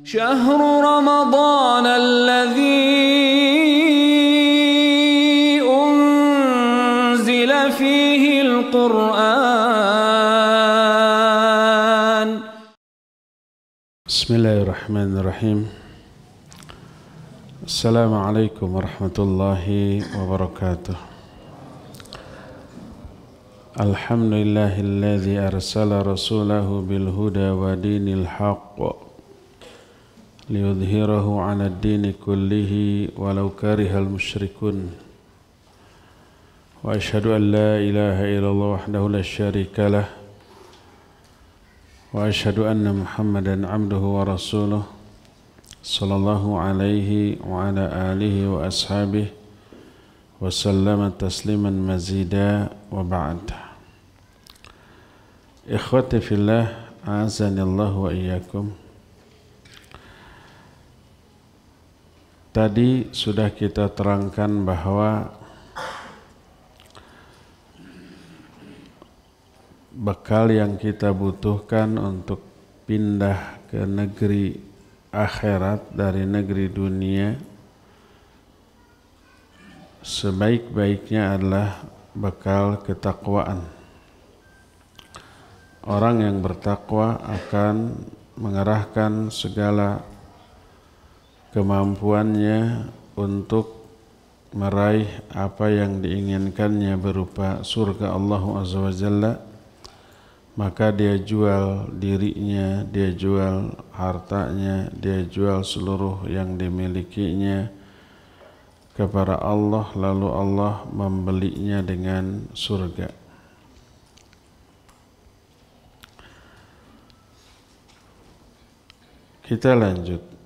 شهر رمضان الذي أنزل فيه القرآن. بسم الله الرحمن الرحيم. السلام عليكم ورحمة الله وبركاته. الحمد لله الذي أرسل رسوله بالهدى ودين الحق ليظهره على الدين كله ولو كره المشركون. وأشهد أن لا إله إلا الله وحده لا شريك له وأشهد أن محمدا عبده ورسوله صلى الله عليه وعلى آله وأصحابه وسلم تسليما مزيدا وبعد. إخوتي في الله أعزني الله وإياكم. Tadi sudah kita terangkan bahwa bekal yang kita butuhkan untuk pindah ke negeri akhirat dari negeri dunia sebaik-baiknya adalah bekal ketakwaan. Orang yang bertakwa akan mengerahkan segala kemampuannya untuk meraih apa yang diinginkannya berupa surga Allah Azza wa Jalla. Maka dia jual dirinya, dia jual hartanya, dia jual seluruh yang dimilikinya kepada Allah, lalu Allah membelinya dengan surga. Kita lanjut.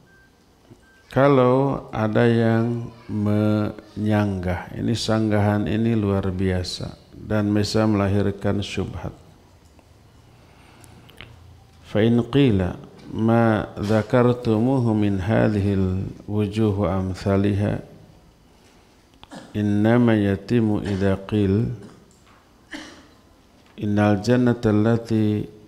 Kalau ada yang menyanggah, ini sanggahan ini luar biasa dan bisa melahirkan syubhat. Fa in qila ma dzakartumuhu min hadhil wujuh wa amsalha innama yatimu idza qil innal jannata allati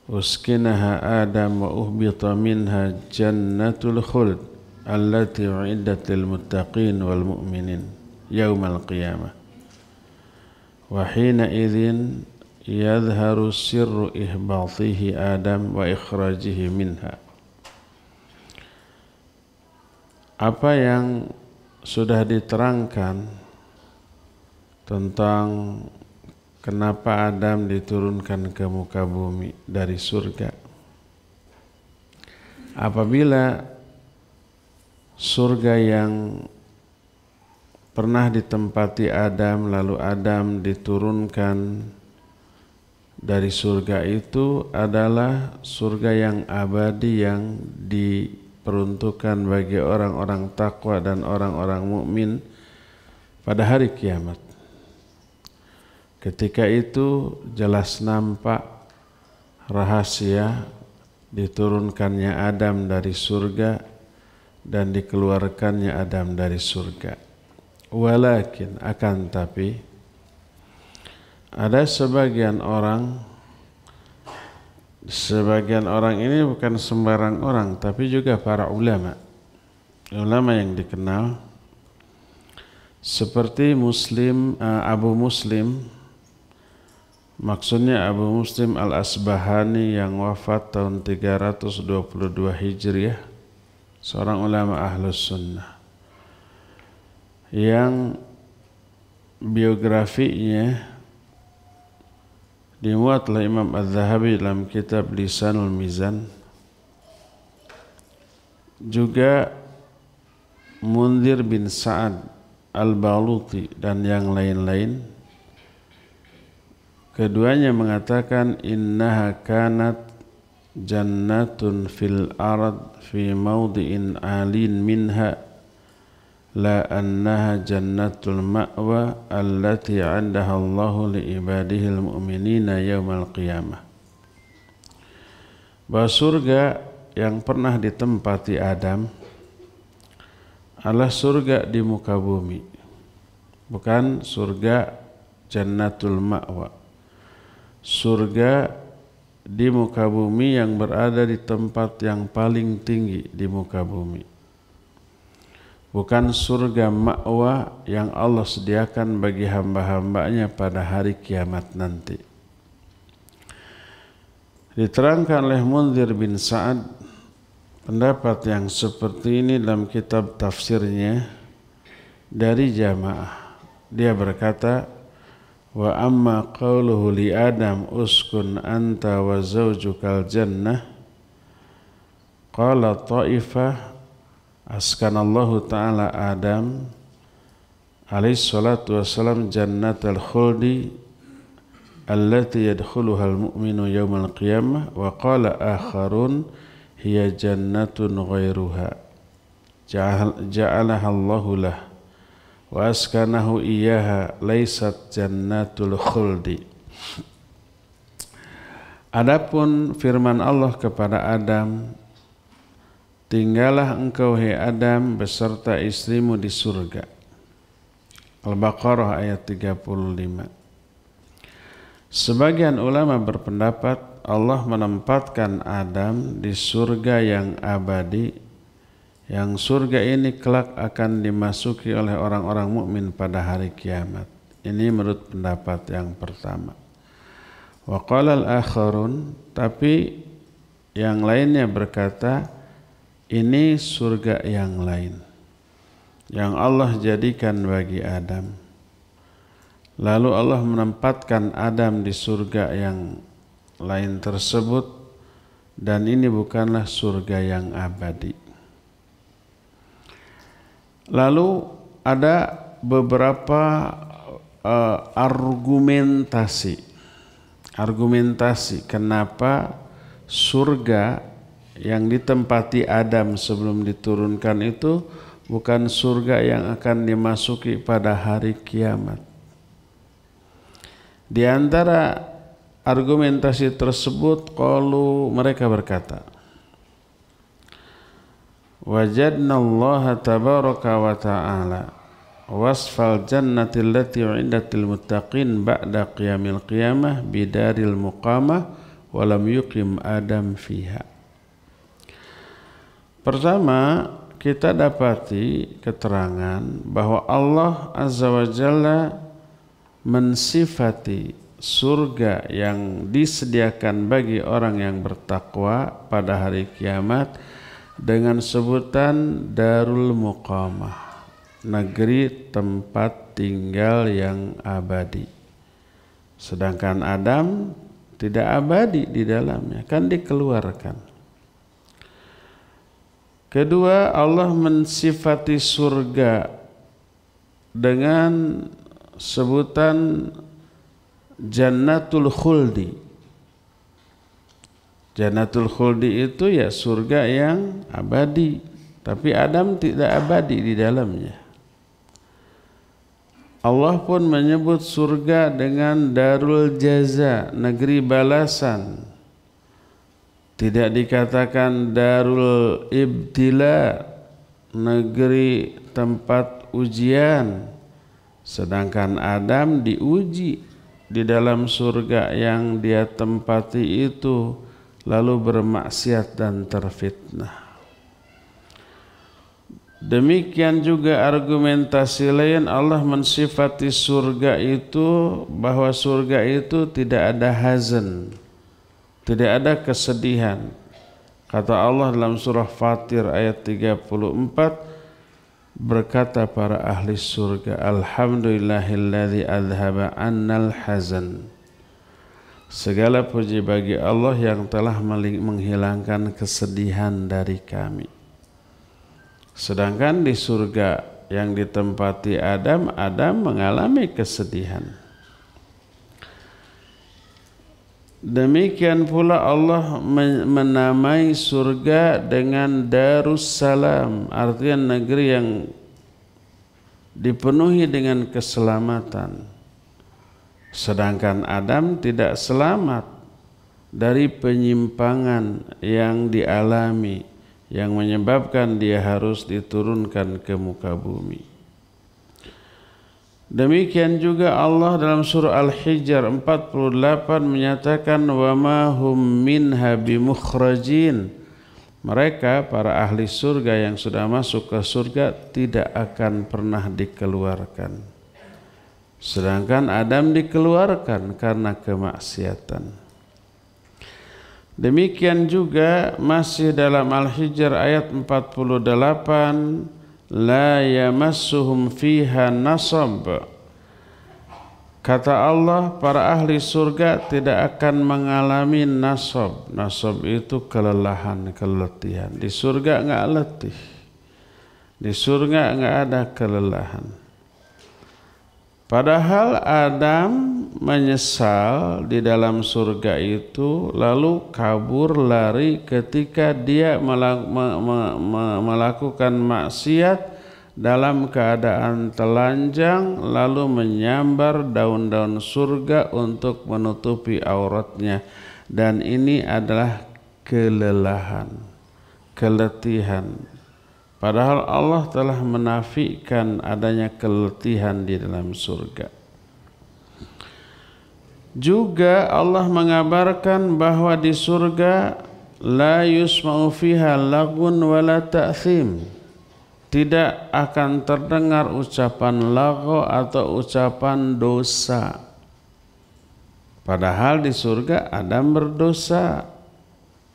uskinaha Adam wa uhbita minha jannatul khuld allati uiddat lil muttaqin wal mu'minin yaumal qiyamah wa hina idzin yadhharu sirru ihbatihi Adam wa ikhrajihi minha. Apa yang sudah diterangkan tentang kenapa Adam diturunkan ke muka bumi dari surga. Apabila surga yang pernah ditempati Adam, lalu Adam diturunkan dari surga itu adalah surga yang abadi yang diperuntukkan bagi orang-orang takwa dan orang-orang mukmin pada hari kiamat. Ketika itu jelas nampak rahasia diturunkannya Adam dari surga dan dikeluarkannya Adam dari surga. Walakin akan tapi ada sebagian orang ini bukan sembarang orang tapi juga para ulama yang dikenal seperti Abu Muslim. Maksudnya Abu Muslim Al-Asbahani yang wafat tahun 322 Hijriah, seorang ulama Ahlus Sunnah yang biografinya dimuat oleh Imam Az-Zahabi dalam kitab Lisanul Mizan. Juga Munzir bin Sa'ad Al-Baluti dan yang lain-lain. Keduanya mengatakan innaha kanat jannatun fil ard fi mawdi'in alin minha la annaha jannatul ma'wa allati 'indaha Allahu li ibadihil mu'minina yaumal qiyamah. Bahwa surga yang pernah ditempati Adam adalah surga di muka bumi, bukan surga jannatul ma'wa. Surga di muka bumi yang berada di tempat yang paling tinggi di muka bumi. Bukan surga ma'wa yang Allah sediakan bagi hamba-hambanya pada hari kiamat nanti. Diterangkan oleh Munzir bin Sa'ad pendapat yang seperti ini dalam kitab tafsirnya dari Jamaah. Dia berkata, wa amma qawluhu li Adam uskun anta wa zawjukal jannah, qala ta'ifah askanallahu ta'ala Adam alaihi salatu wassalam jannatal khuldi allati yadkhuluha al-mu'minu yawmal qiyamah, wa qala akharun hiya jannatun ghairuha ja'alaha Allahu lah wa askanahu iyaha laysat jannatul khuldi. Adapun firman Allah kepada Adam, tinggallah engkau hai Adam beserta istrimu di surga. Al-Baqarah ayat 35. Sebagian ulama berpendapat Allah menempatkan Adam di surga yang abadi, yang surga ini kelak akan dimasuki oleh orang-orang mukmin pada hari kiamat. Ini menurut pendapat yang pertama. Wa qala al-akharun, tapi yang lainnya berkata ini surga yang lain yang Allah jadikan bagi Adam. Lalu Allah menempatkan Adam di surga yang lain tersebut, dan ini bukanlah surga yang abadi. Lalu ada beberapa argumentasi kenapa surga yang ditempati Adam sebelum diturunkan itu bukan surga yang akan dimasuki pada hari kiamat. Di antara argumentasi tersebut, qalu, mereka berkata, wajadna Allah tabaraka wa ta'ala wasfal jannati allati u'iddatil muttaqin ba'da qiyamil qiyamah bidaril muqamah wa lam yuqim Adam fiha. Pertama, kita dapati keterangan bahwa Allah Azza wa Jalla mensifati surga yang disediakan bagi orang yang bertakwa pada hari kiamat dengan sebutan Darul Muqamah, negeri tempat tinggal yang abadi. Sedangkan Adam tidak abadi di dalamnya, kan dikeluarkan. Kedua, Allah mensifati surga dengan sebutan Jannatul Khuldi. Jannatul Khuldi itu ya surga yang abadi, tapi Adam tidak abadi di dalamnya. Allah pun menyebut surga dengan Darul Jaza, negeri balasan. Tidak dikatakan Darul Ibtila, negeri tempat ujian. Sedangkan Adam diuji di dalam surga yang dia tempati itu, lalu bermaksiat dan terfitnah. Demikian juga argumentasi lain, Allah mensifati surga itu bahwa surga itu tidak ada hazan, tidak ada kesedihan. Kata Allah dalam surah Fatir ayat 34, berkata para ahli surga, alhamdulillahilladzi adhaba annal hazan. Segala puji bagi Allah yang telah menghilangkan kesedihan dari kami. Sedangkan di surga yang ditempati Adam, Adam mengalami kesedihan. Demikian pula Allah menamai surga dengan Darussalam, artinya negeri yang dipenuhi dengan keselamatan. Sedangkan Adam tidak selamat dari penyimpangan yang dialami, yang menyebabkan dia harus diturunkan ke muka bumi. Demikian juga Allah dalam surah Al-Hijr 48 menyatakan wa ma hum minha bimukhrajin. Mereka para ahli surga yang sudah masuk ke surga tidak akan pernah dikeluarkan. Sedangkan Adam dikeluarkan karena kemaksiatan. Demikian juga masih dalam Al-Hijr ayat 48 la yamassuhum fiha nasab. Kata Allah, para ahli surga tidak akan mengalami nasab. Nasab itu kelelahan, keletihan. Di surga enggak letih. Di surga enggak ada kelelahan. Padahal Adam menyesal di dalam surga itu, lalu kabur lari ketika dia melakukan maksiat dalam keadaan telanjang, lalu menyambar daun-daun surga untuk menutupi auratnya. Dan ini adalah kelelahan, keletihan. Padahal Allah telah menafikan adanya keletihan di dalam surga. Juga Allah mengabarkan bahwa di surga la yusma'u fiha lagun wala ta'thim. Tidak akan terdengar ucapan lagho atau ucapan dosa. Padahal di surga Adam berdosa.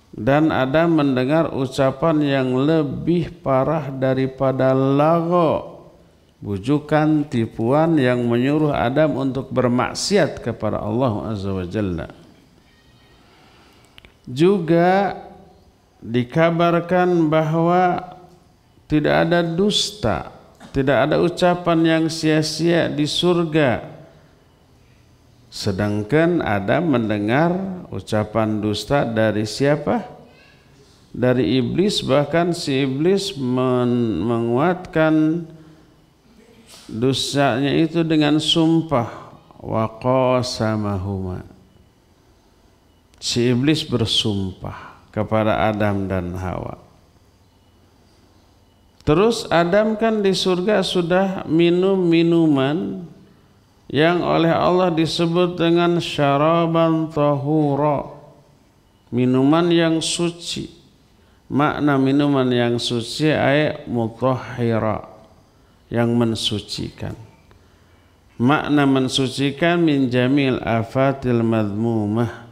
Dan Adam mendengar ucapan yang lebih parah daripada lagho, bujukan, tipuan yang menyuruh Adam untuk bermaksiat kepada Allah Azza wa Jalla. Juga dikabarkan bahwa tidak ada dusta, tidak ada ucapan yang sia-sia di surga. Sedangkan Adam mendengar ucapan dusta dari siapa? Dari iblis, bahkan si iblis menguatkan dosanya itu dengan sumpah. Wa qasamahuma. Si iblis bersumpah kepada Adam dan Hawa. Terus Adam kan di surga sudah minum minuman yang oleh Allah disebut dengan syaraban tahura, minuman yang suci. Makna minuman yang suci ay mutahhira, yang mensucikan. Makna mensucikan min jamil afatil madmumah,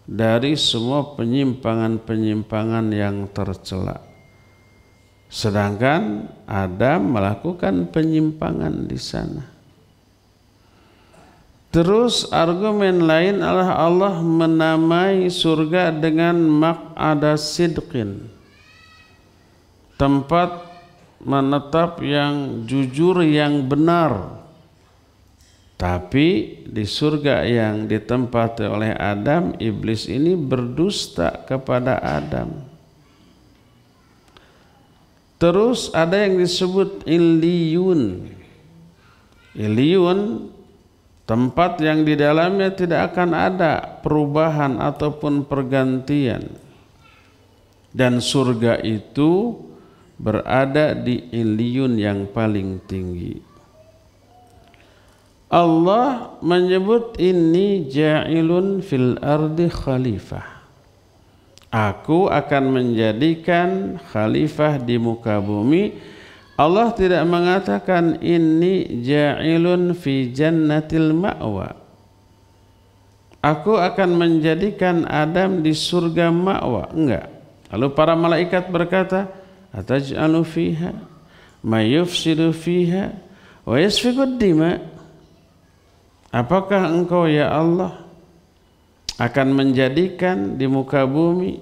dari semua penyimpangan-penyimpangan yang tercela. Sedangkan Adam melakukan penyimpangan di sana. Terus argumen lain adalah Allah menamai surga dengan maq'ada sidqin, tempat menetap yang jujur, yang benar. Tapi di surga yang ditempati oleh Adam, iblis ini berdusta kepada Adam. Terus ada yang disebut Illiyun. Illiyun, tempat yang di dalamnya tidak akan ada perubahan ataupun pergantian. Dan surga itu berada di Illiyun yang paling tinggi. Allah menyebut inni ja'ilun fil ardi khalifah. Aku akan menjadikan khalifah di muka bumi. Allah tidak mengatakan inni ja'ilun fi jannatil ma'wa. Aku akan menjadikan Adam di surga ma'wa. Enggak. Lalu para malaikat berkata, ataj'alu fiha ma yufsidu fiha wa yasfikud dima. Apakah engkau ya Allah akan menjadikan di muka bumi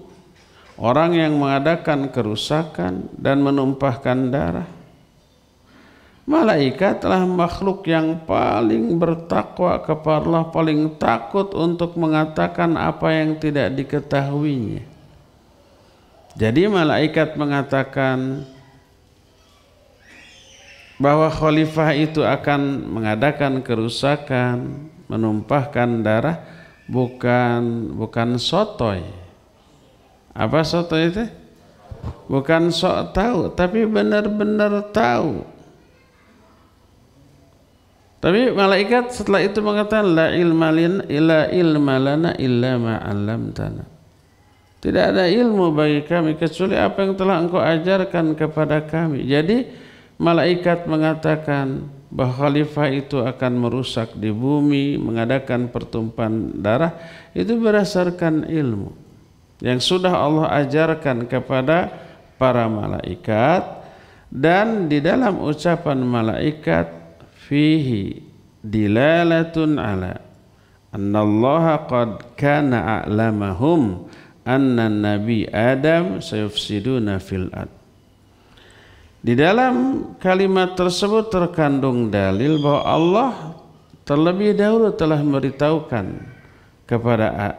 orang yang mengadakan kerusakan dan menumpahkan darah? Malaikat adalah makhluk yang paling bertakwa kepada Allah, paling takut untuk mengatakan apa yang tidak diketahuinya. Jadi malaikat mengatakan bahwa khalifah itu akan mengadakan kerusakan, menumpahkan darah, bukan sotoy. Apa sotoy itu? Bukan sok tahu, tapi benar-benar tahu. Tapi malaikat setelah itu mengatakan la ilma lana illa ma 'allamtana. Tidak ada ilmu bagi kami kecuali apa yang telah engkau ajarkan kepada kami. Jadi malaikat mengatakan bahwa khalifah itu akan merusak di bumi, mengadakan pertumpahan darah, itu berdasarkan ilmu yang sudah Allah ajarkan kepada para malaikat. Dan di dalam ucapan malaikat fihi dilalatun ala annallaha qad kana a'lamahum anna nabi Adam sayufsiduna fil ard. Di dalam kalimat tersebut terkandung dalil bahwa Allah terlebih dahulu telah memberitahukan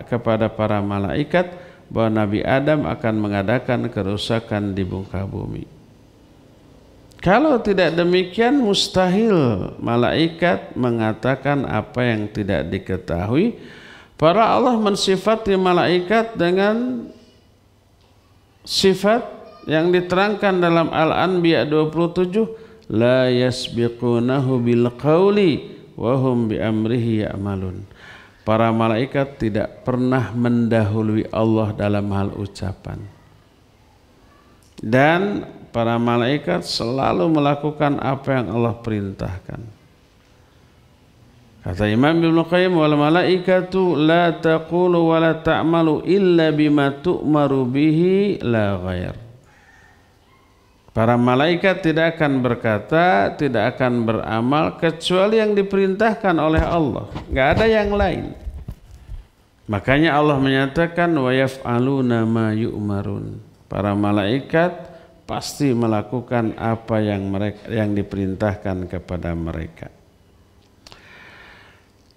kepada para malaikat bahwa Nabi Adam akan mengadakan kerusakan di muka bumi. Kalau tidak demikian, mustahil malaikat mengatakan apa yang tidak diketahui. Para Allah mensifati malaikat dengan sifat yang diterangkan dalam Al-Anbiya 27, la yasbiqunahu bil qawli wa hum bi amrihi ya'malun. Para malaikat tidak pernah mendahului Allah dalam hal ucapan. Dan para malaikat selalu melakukan apa yang Allah perintahkan. Kata Imam Ibnu Qayyim, wal malaikatu la taqulu wa la ta'malu illa bima tu'maru bihi la ghair. Para malaikat tidak akan berkata, tidak akan beramal kecuali yang diperintahkan oleh Allah. Enggak ada yang lain. Makanya Allah menyatakan wa yaf'aluna ma yu'marun. Para malaikat pasti melakukan apa yang diperintahkan kepada mereka.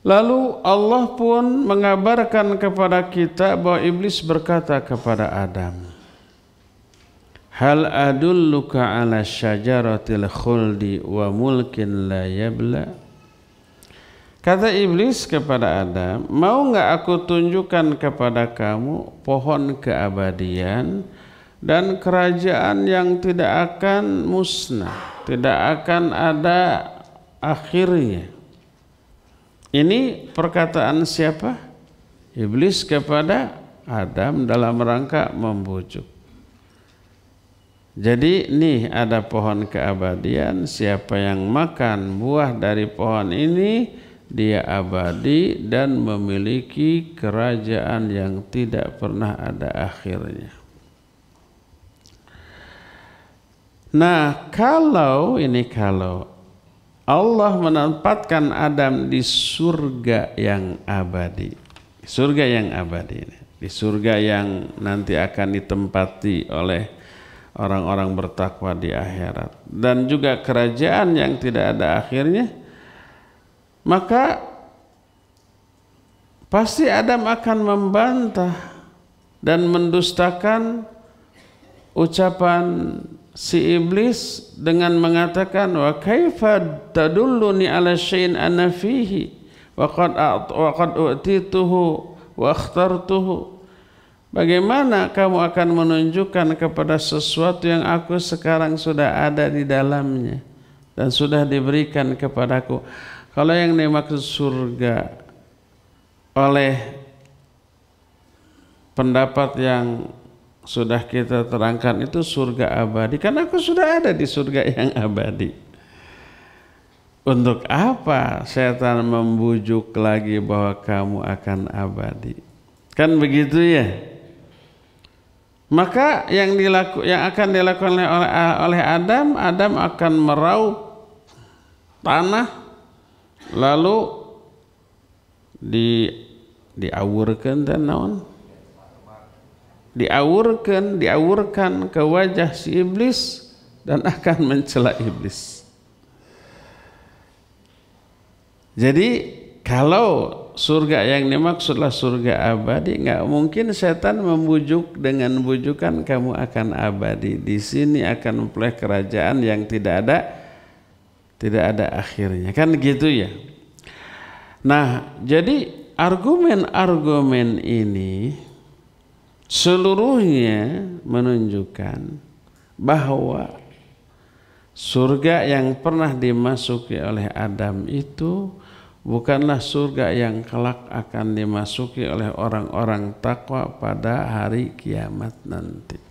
Lalu Allah pun mengabarkan kepada kita bahwa iblis berkata kepada Adam, hal adulluka ala syajaratil khuldi wa mulkin la yabla. Kata iblis kepada Adam, mau enggak aku tunjukkan kepada kamu pohon keabadian dan kerajaan yang tidak akan musnah, tidak akan ada akhirnya. Ini perkataan siapa? Iblis kepada Adam dalam rangka membujuk. Jadi nih ada pohon keabadian, siapa yang makan buah dari pohon ini dia abadi dan memiliki kerajaan yang tidak pernah ada akhirnya. Nah, kalau Allah menempatkan Adam di surga yang abadi, surga yang abadi ini, di surga yang nanti akan ditempati oleh orang-orang bertakwa di akhirat, dan juga kerajaan yang tidak ada akhirnya, maka pasti Adam akan membantah dan mendustakan ucapan si iblis dengan mengatakan wa kaifa tadulluni ala syai'in ana fihi wa qad utituhu wa akhtartuhu. Bagaimana kamu akan menunjukkan kepada sesuatu yang aku sekarang sudah ada di dalamnya dan sudah diberikan kepadaku? Kalau yang dimaksud surga oleh pendapat yang sudah kita terangkan itu surga abadi, karena aku sudah ada di surga yang abadi. Untuk apa setan membujuk lagi bahwa kamu akan abadi? Kan begitu ya? Maka yang akan dilakukan oleh Adam akan meraup tanah, lalu diawurkan dan naon? Diawurkan ke wajah si iblis dan akan mencela iblis. Jadi kalau surga yang dimaksudlah surga abadi, nggak mungkin setan membujuk dengan bujukan kamu akan abadi di sini, akan memperoleh kerajaan yang tidak ada akhirnya, kan gitu ya. Nah, jadi argumen-argumen ini seluruhnya menunjukkan bahwa Surga yang pernah dimasuki oleh Adam itu bukanlah surga yang kelak akan dimasuki oleh orang-orang takwa pada hari kiamat nanti.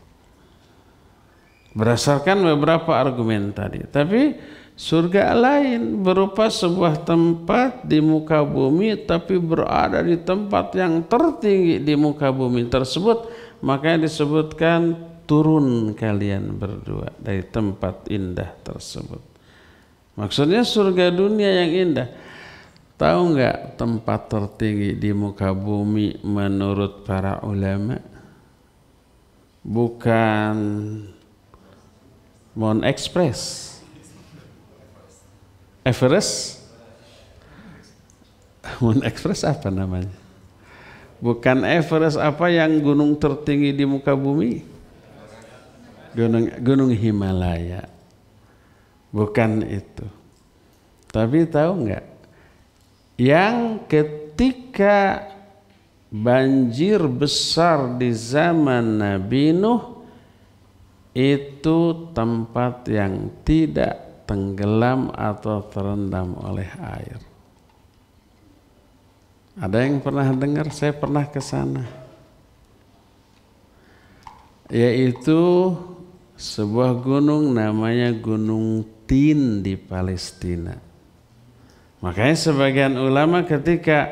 Berdasarkan beberapa argumen tadi. Tapi surga lain berupa sebuah tempat di muka bumi tapi berada di tempat yang tertinggi di muka bumi tersebut. Makanya disebutkan turun kalian berdua dari tempat indah tersebut. Maksudnya surga dunia yang indah. Tahu nggak tempat tertinggi di muka bumi menurut para ulama? Bukan Mount Express, Everest. Mount Express apa namanya? Bukan Everest, apa yang gunung tertinggi di muka bumi? Gunung Himalaya. Bukan itu. Tapi tahu nggak? Yang ketika banjir besar di zaman Nabi Nuh, itu tempat yang tidak tenggelam atau terendam oleh air. Ada yang pernah dengar? Saya pernah ke sana. Yaitu sebuah gunung namanya Gunung Tin di Palestina. Makanya sebagian ulama ketika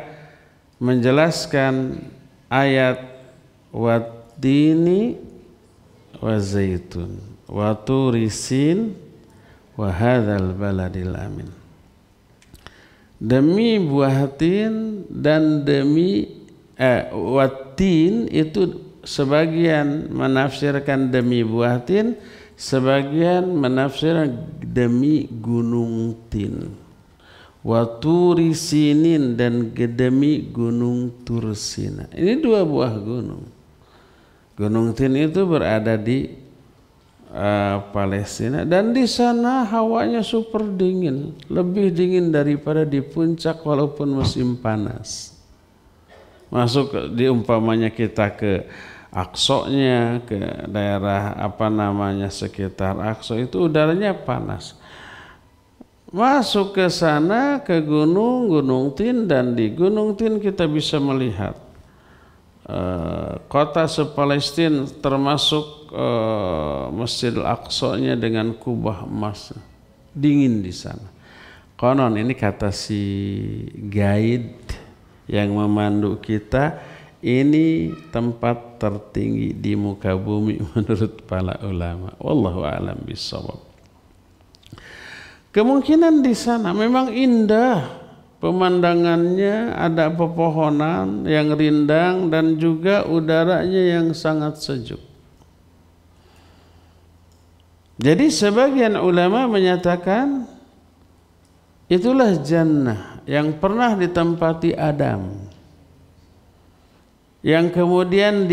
menjelaskan ayat wattini wa zaitun wa turisin wa hadzal baladil amin, demi buah tin dan demi wattin itu sebagian menafsirkan demi buah tin, sebagian menafsirkan demi gunung tin. Wa turisinin dan demi gunung Tursina. Ini dua buah gunung. Gunung Tin itu berada di Palestina dan di sana hawanya super dingin, lebih dingin daripada di puncak walaupun musim panas. Masuk diumpamanya kita ke Aqsa-nya, ke daerah sekitar Aqsa itu udaranya panas. Masuk ke sana ke Gunung Tin, dan di Gunung Tin kita bisa melihat kota se-Palestina termasuk Masjid Al-Aqsa-nya dengan kubah emas. Dingin di sana. Konon ini kata si guide yang memandu kita, ini tempat tertinggi di muka bumi menurut para ulama. Wallahu a'lam bishawab. Kemungkinan di sana memang indah pemandangannya, ada pepohonan yang rindang dan juga udaranya yang sangat sejuk. Jadi sebagian ulama menyatakan itulah jannah yang pernah ditempati Adam, yang kemudian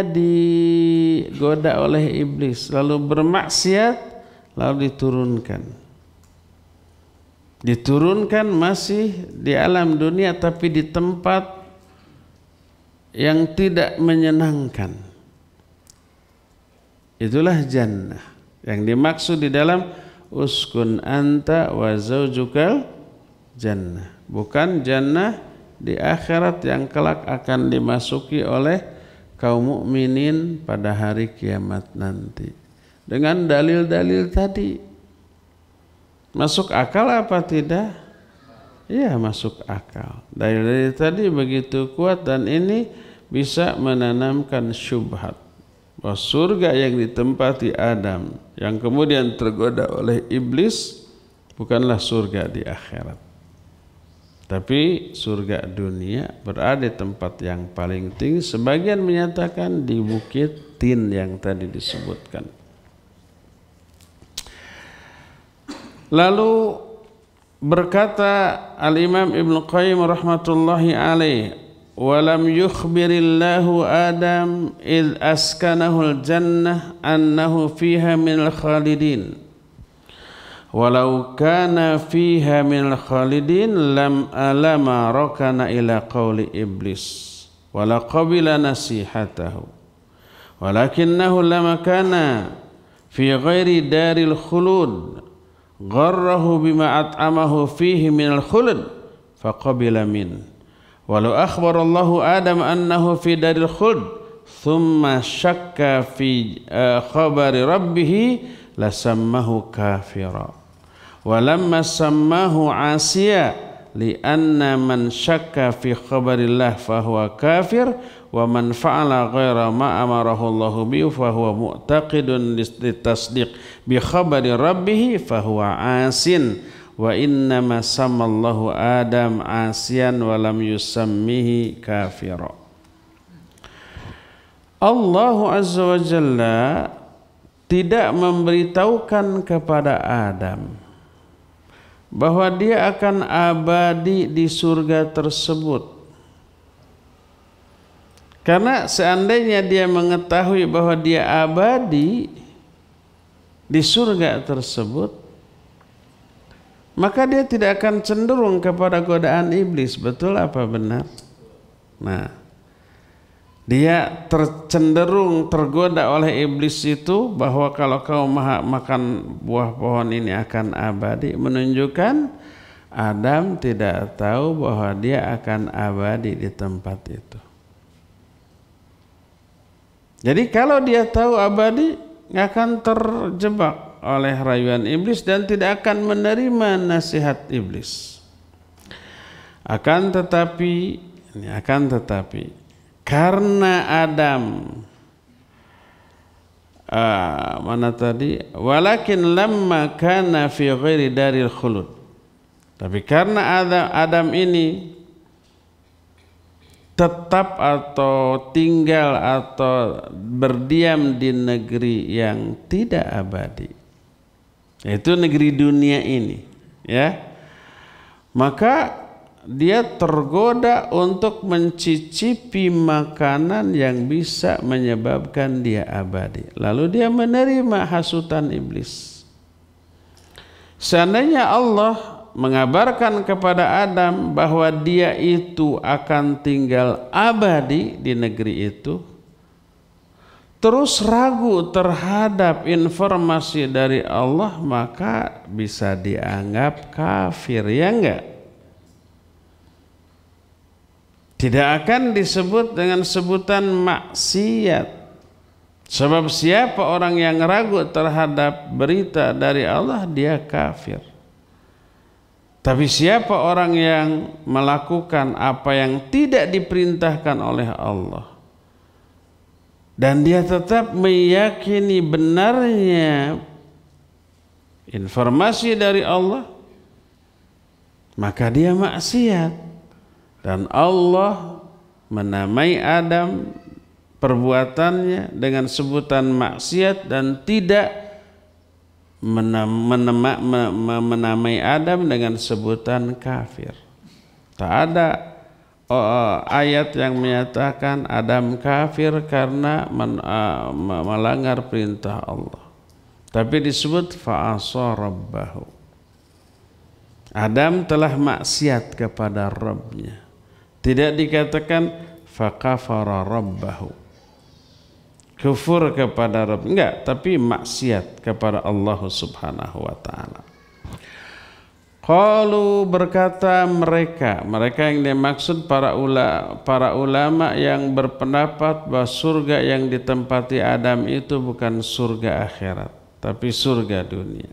digoda oleh iblis, lalu bermaksiat, lalu diturunkan masih di alam dunia tapi di tempat yang tidak menyenangkan. Itulah jannah yang dimaksud di dalam uskun anta wa zaujukal jannah, bukan jannah di akhirat yang kelak akan dimasuki oleh kaum mukminin pada hari kiamat nanti. Dengan dalil-dalil tadi, masuk akal apa tidak? Ya, masuk akal. Dalil-dalil tadi begitu kuat dan ini bisa menanamkan syubhat bahwa surga yang ditempati Adam yang kemudian tergoda oleh iblis bukanlah surga di akhirat, tapi surga dunia berada di tempat yang paling tinggi. Sebagian menyatakan di Bukit Tin yang tadi disebutkan. Lalu berkata Al-Imam Ibn Qayyim rahmatullahi alaih, walam yukhbirillahu Adam id askanahul jannah annahu fiha minal khalidin. Walau kana fiha minal khalidin lam alama rakana ila qawli iblis wala qabila nasihatahu. Walakinnahu lama kana fi ghairi daril khulud gharrahu bima at'amahu fihi minal khulud faqabila min walau akhbarallahu Adam annahu fi daril khuld thumma syakka fi khabari rabbih lasammahu kafira walamma sammahu asiya lianna man syakka fi khabarillah fahuwa kafir wa man fa'ala ghaira ma amarahu Allahu bihi fahuwa mu'taqidun litasdiq bi khabari rabbih fahuwa asin wa innama sammallahu Adam asiyan wa lam yusammihi kafira. Allah Azza wa Jalla tidak memberitahukan kepada Adam bahwa dia akan abadi di surga tersebut. Karena seandainya dia mengetahui bahwa dia abadi di surga tersebut, maka dia tidak akan cenderung kepada godaan iblis. Betul apa benar? Nah, dia cenderung tergoda oleh iblis itu bahwa kalau kau makan buah pohon ini akan abadi, menunjukkan Adam tidak tahu bahwa dia akan abadi di tempat itu. Jadi kalau dia tahu abadi, nggak akan terjebak oleh rayuan iblis dan tidak akan menerima nasihat iblis. Akan tetapi karena Adam walakin lamma kana fi ghairi daril khulud, tapi karena Adam ini tetap atau tinggal atau berdiam di negeri yang tidak abadi, yaitu negeri dunia ini, ya, maka dia tergoda untuk mencicipi makanan yang bisa menyebabkan dia abadi. Lalu dia menerima hasutan iblis. Seandainya Allah mengabarkan kepada Adam bahwa dia itu akan tinggal abadi di negeri itu, terus ragu terhadap informasi dari Allah, maka bisa dianggap kafir, ya enggak? Tidak akan disebut dengan sebutan maksiat. Sebab siapa orang yang ragu terhadap berita dari Allah, dia kafir. Tapi siapa orang yang melakukan apa yang tidak diperintahkan oleh Allah dan dia tetap meyakini benarnya informasi dari Allah, maka dia maksiat. Dan Allah menamai Adam perbuatannya dengan sebutan maksiat dan tidak menamai Adam dengan sebutan kafir. Tak ada ayat yang menyatakan Adam kafir karena melanggar perintah Allah. Tapi disebut fa'asa rabbahu. Adam telah maksiat kepada Rabbnya. Tidak dikatakan faqafara rabbahu, kufur kepada Rabb, enggak, tapi maksiat kepada Allah Subhanahu wa taala. Qalu, berkata mereka yang dimaksud para ulama yang berpendapat bahwa surga yang ditempati Adam itu bukan surga akhirat, tapi surga dunia.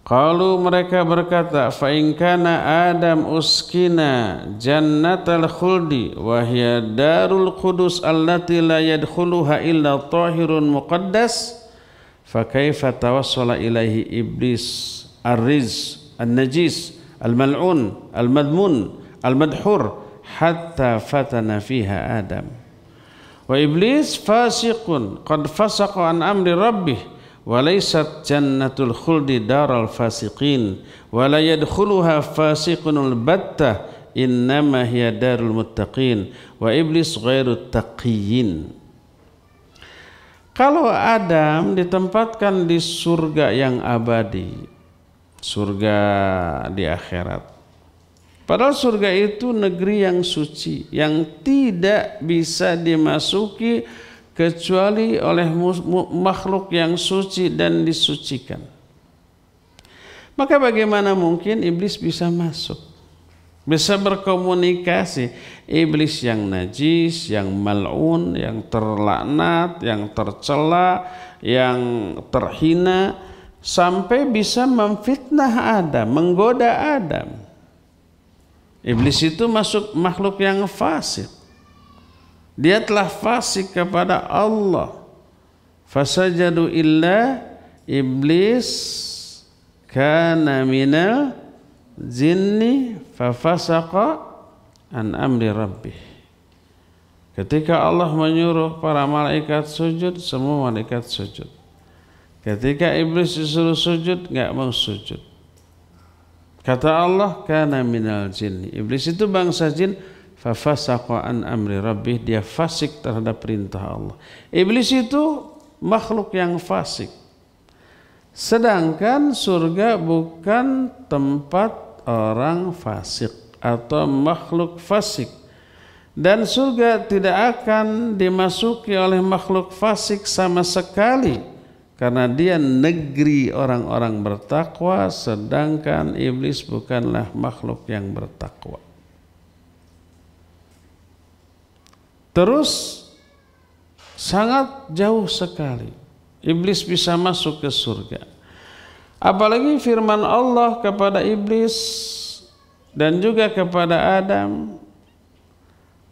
Qalu, mereka berkata, fa in kana Adam uskina jannatal khuldi wa hiya darul qudus allati la yadkhuluha illa tahirun muqaddas, fa kaifa tawassala ilaihi iblis ar-riz an-najis al-mal'un al-madmun al-madhur hatta fatana fiha Adam. Wa iblis fasiqun qad fasaqa an amri rabbih walaysat jannatul khuldi daral fasiqin wala yadkhuluha fasiqunul battah innama hiya darul muttaqin wa iblis ghairu taqiyyin. Kalau Adam ditempatkan di surga yang abadi, surga di akhirat, padahal surga itu negeri yang suci yang tidak bisa dimasuki kecuali oleh makhluk yang suci dan disucikan. Maka bagaimana mungkin iblis bisa masuk, bisa berkomunikasi? Iblis yang najis, yang mal'un, yang terlaknat, yang tercela, yang terhina, sampai bisa memfitnah Adam, menggoda Adam. Iblis itu masuk makhluk yang fasik. Dia telah fasik kepada Allah. Fasajadu illa iblis kana minal jinni fafasaqa an amri rabbih. Ketika Allah menyuruh para malaikat sujud, semua malaikat sujud. Ketika iblis disuruh sujud, enggak mau sujud. Kata Allah, kana minal jinni. Iblis itu bangsa jin, fafasaqa an amri rabbih, dia fasik terhadap perintah Allah. Iblis itu makhluk yang fasik. Sedangkan surga bukan tempat orang fasik atau makhluk fasik. Dan surga tidak akan dimasuki oleh makhluk fasik sama sekali. Karena dia negeri orang-orang bertakwa, sedangkan iblis bukanlah makhluk yang bertakwa. Terus sangat jauh sekali iblis bisa masuk ke surga. Apalagi firman Allah kepada iblis dan juga kepada Adam.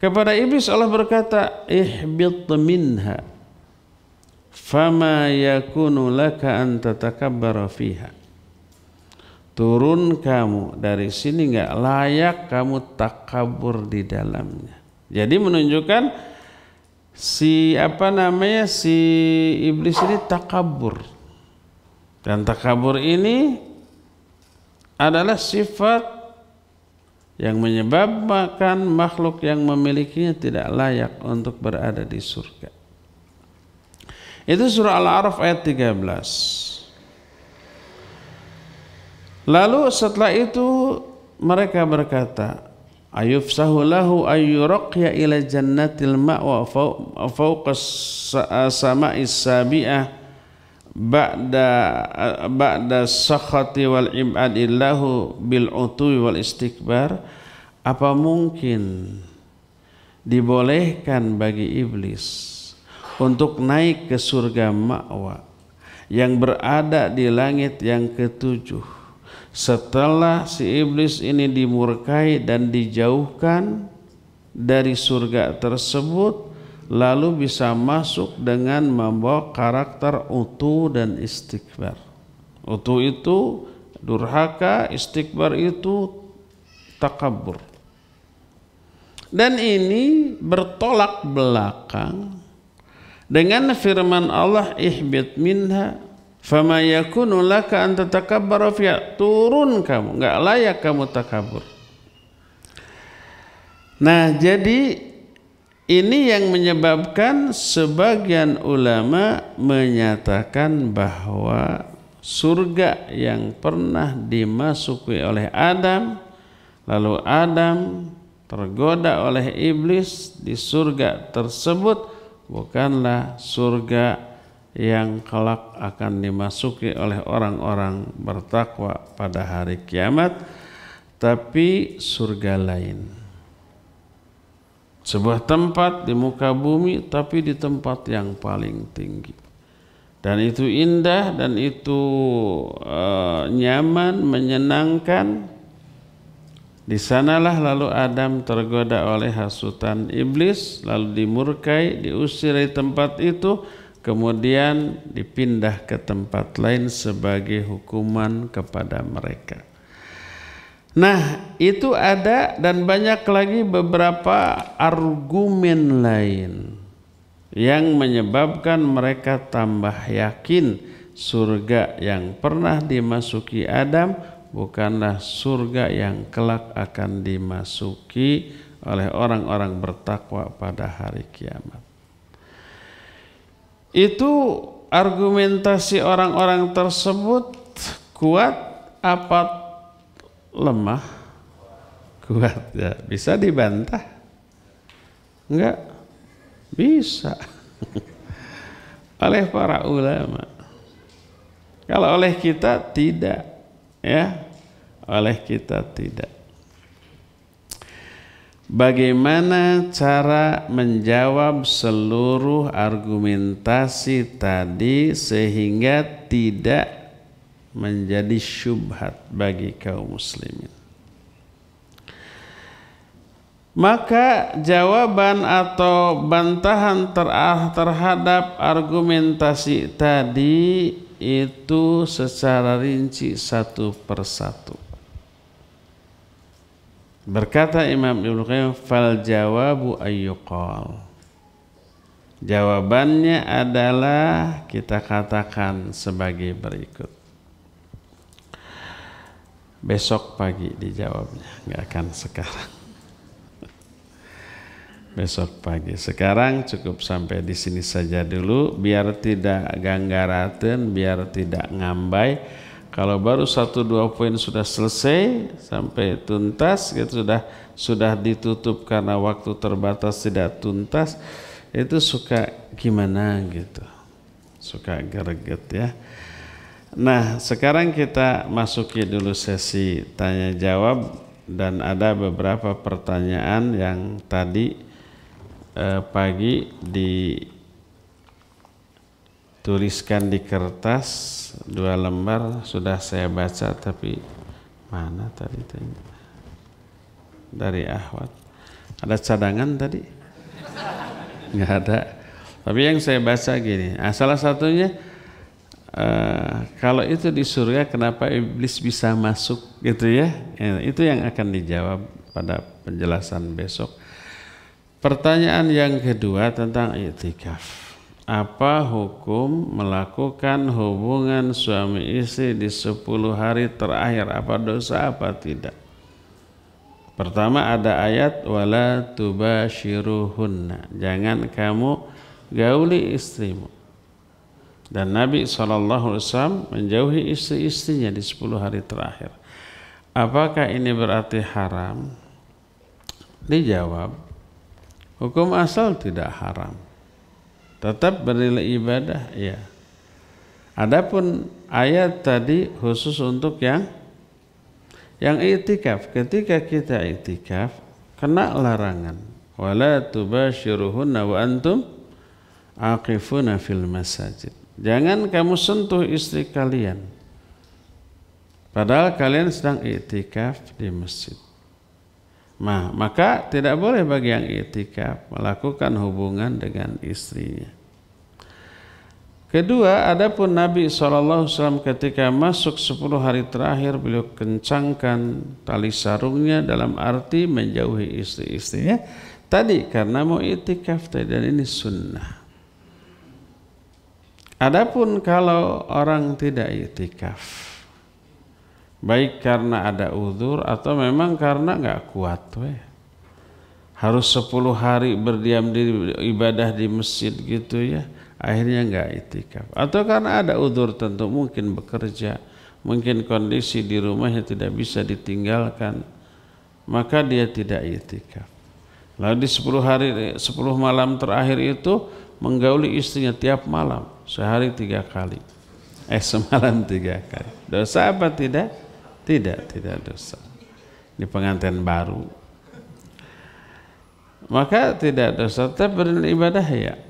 Kepada iblis Allah berkata, ihbit minha fama yakunu laka an tatakabbara fiha. Turun kamu dari sini, enggak layak kamu takabur di dalamnya. Jadi menunjukkan si iblis ini takabur. Dan takabur ini adalah sifat yang menyebabkan makhluk yang memilikinya tidak layak untuk berada di surga. Itu surah Al-A'raf ayat 13. Lalu setelah itu mereka berkata, ayufsahu lahu ayyuraqya ila jannatil ma'wa fawqa sama'is sabi'ah ba'da sakhati wal ibadillahu bil utwi wal istikbar. Apa mungkin dibolehkan bagi iblis untuk naik ke surga ma'wa yang berada di langit yang ketujuh setelah si iblis ini dimurkai dan dijauhkan dari surga tersebut, lalu bisa masuk dengan membawa karakter utu dan istikbar. Utu itu durhaka, istikbar itu takabur. Dan ini bertolak belakang dengan firman Allah, ihbit minha fama yakunu laka an tatakabbara fiha. Turun kamu, enggak layak kamu takabur. Nah, jadi ini yang menyebabkan sebagian ulama menyatakan bahwa surga yang pernah dimasuki oleh Adam, lalu Adam tergoda oleh iblis di surga tersebut, bukanlah surga yang kelak akan dimasuki oleh orang-orang bertakwa pada hari kiamat, tapi surga lain. Sebuah tempat di muka bumi, tapi di tempat yang paling tinggi. Dan itu indah, dan itu nyaman, menyenangkan. Di sanalah lalu Adam tergoda oleh hasutan iblis, lalu dimurkai, diusir dari tempat itu, kemudian dipindah ke tempat lain sebagai hukuman kepada mereka. Nah, itu ada dan banyak lagi beberapa argumen lain yang menyebabkan mereka tambah yakin surga yang pernah dimasuki Adam bukanlah surga yang kelak akan dimasuki oleh orang-orang bertakwa pada hari kiamat. Itu argumentasi orang-orang tersebut kuat apa lemah? Kuat ya, bisa dibantah? Enggak bisa. oleh para ulama. Kalau oleh kita tidak, ya, oleh kita tidak. Bagaimana cara menjawab seluruh argumentasi tadi sehingga tidak menjadi syubhat bagi kaum muslimin? Maka jawaban atau bantahan terhadap argumentasi tadi itu secara rinci satu persatu. Berkata Imam Ibnu Qayyim, fal jawabu ayyuqal. Jawabannya adalah kita katakan sebagai berikut. Besok pagi dijawabnya, nggak akan sekarang. Besok pagi. Sekarang cukup sampai di sini saja dulu, biar tidak ganggaraten, biar tidak ngambai. Kalau baru 1-2 poin sudah selesai sampai tuntas, gitu sudah ditutup karena waktu terbatas tidak tuntas, itu suka gimana gitu, suka greget ya. Nah, sekarang kita masuki dulu sesi tanya jawab dan ada beberapa pertanyaan yang tadi pagi dituliskan di kertas 2 lembar sudah saya baca, tapi mana tadi dari Ahwat ada cadangan tadi? Nggak ada. Tapi yang saya baca gini, salah satunya kalau itu di surga kenapa iblis bisa masuk gitu ya? Itu yang akan dijawab pada penjelasan besok. Pertanyaan yang kedua tentang i'tikaf. Apa hukum melakukan hubungan suami istri di 10 hari terakhir? Apa dosa apa tidak? Pertama ada ayat wala tubashiruhunna. Jangan kamu gauli istrimu. Dan Nabi SAW menjauhi istri-istrinya di 10 hari terakhir. Apakah ini berarti haram? Dijawab, hukum asal tidak haram. Tetap bernilai ibadah, ya. Adapun ayat tadi khusus untuk yang i'tikaf. Ketika kita i'tikaf kena larangan. Wala tubashiruhunna wa antum aqifuna fil masajid. Jangan kamu sentuh istri kalian padahal kalian sedang i'tikaf di masjid. Maka tidak boleh bagi yang i'tikaf melakukan hubungan dengan istrinya. Kedua, adapun Nabi SAW ketika masuk 10 hari terakhir beliau kencangkan tali sarungnya dalam arti menjauhi istri-istrinya tadi karena mau i'tikaf dan ini sunnah. Adapun kalau orang tidak i'tikaf, baik karena ada uzur atau memang karena nggak kuat, harus 10 hari berdiam diri ibadah di masjid gitu ya, akhirnya nggak i'tikaf. Atau karena ada uzur tentu, mungkin bekerja, mungkin kondisi di rumahnya tidak bisa ditinggalkan, maka dia tidak i'tikaf. Lalu di 10 malam terakhir itu menggauli istrinya tiap malam, sehari 3 kali, semalam 3 kali. Dosa apa tidak? Tidak dosa. Ini pengantin baru. Maka tidak dosa, tetap beribadah ya.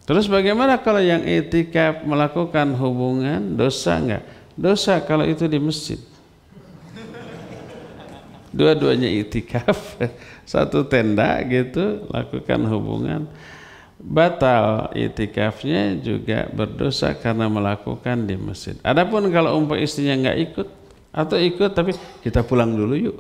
Terus bagaimana kalau yang i'tikaf melakukan hubungan, dosa enggak? Dosa kalau itu di masjid. Dua-duanya i'tikaf, satu tenda gitu, lakukan hubungan. Batal i'tikafnya juga berdosa karena melakukan di masjid. Adapun kalau umpama istrinya enggak ikut, atau ikut tapi kita pulang dulu yuk,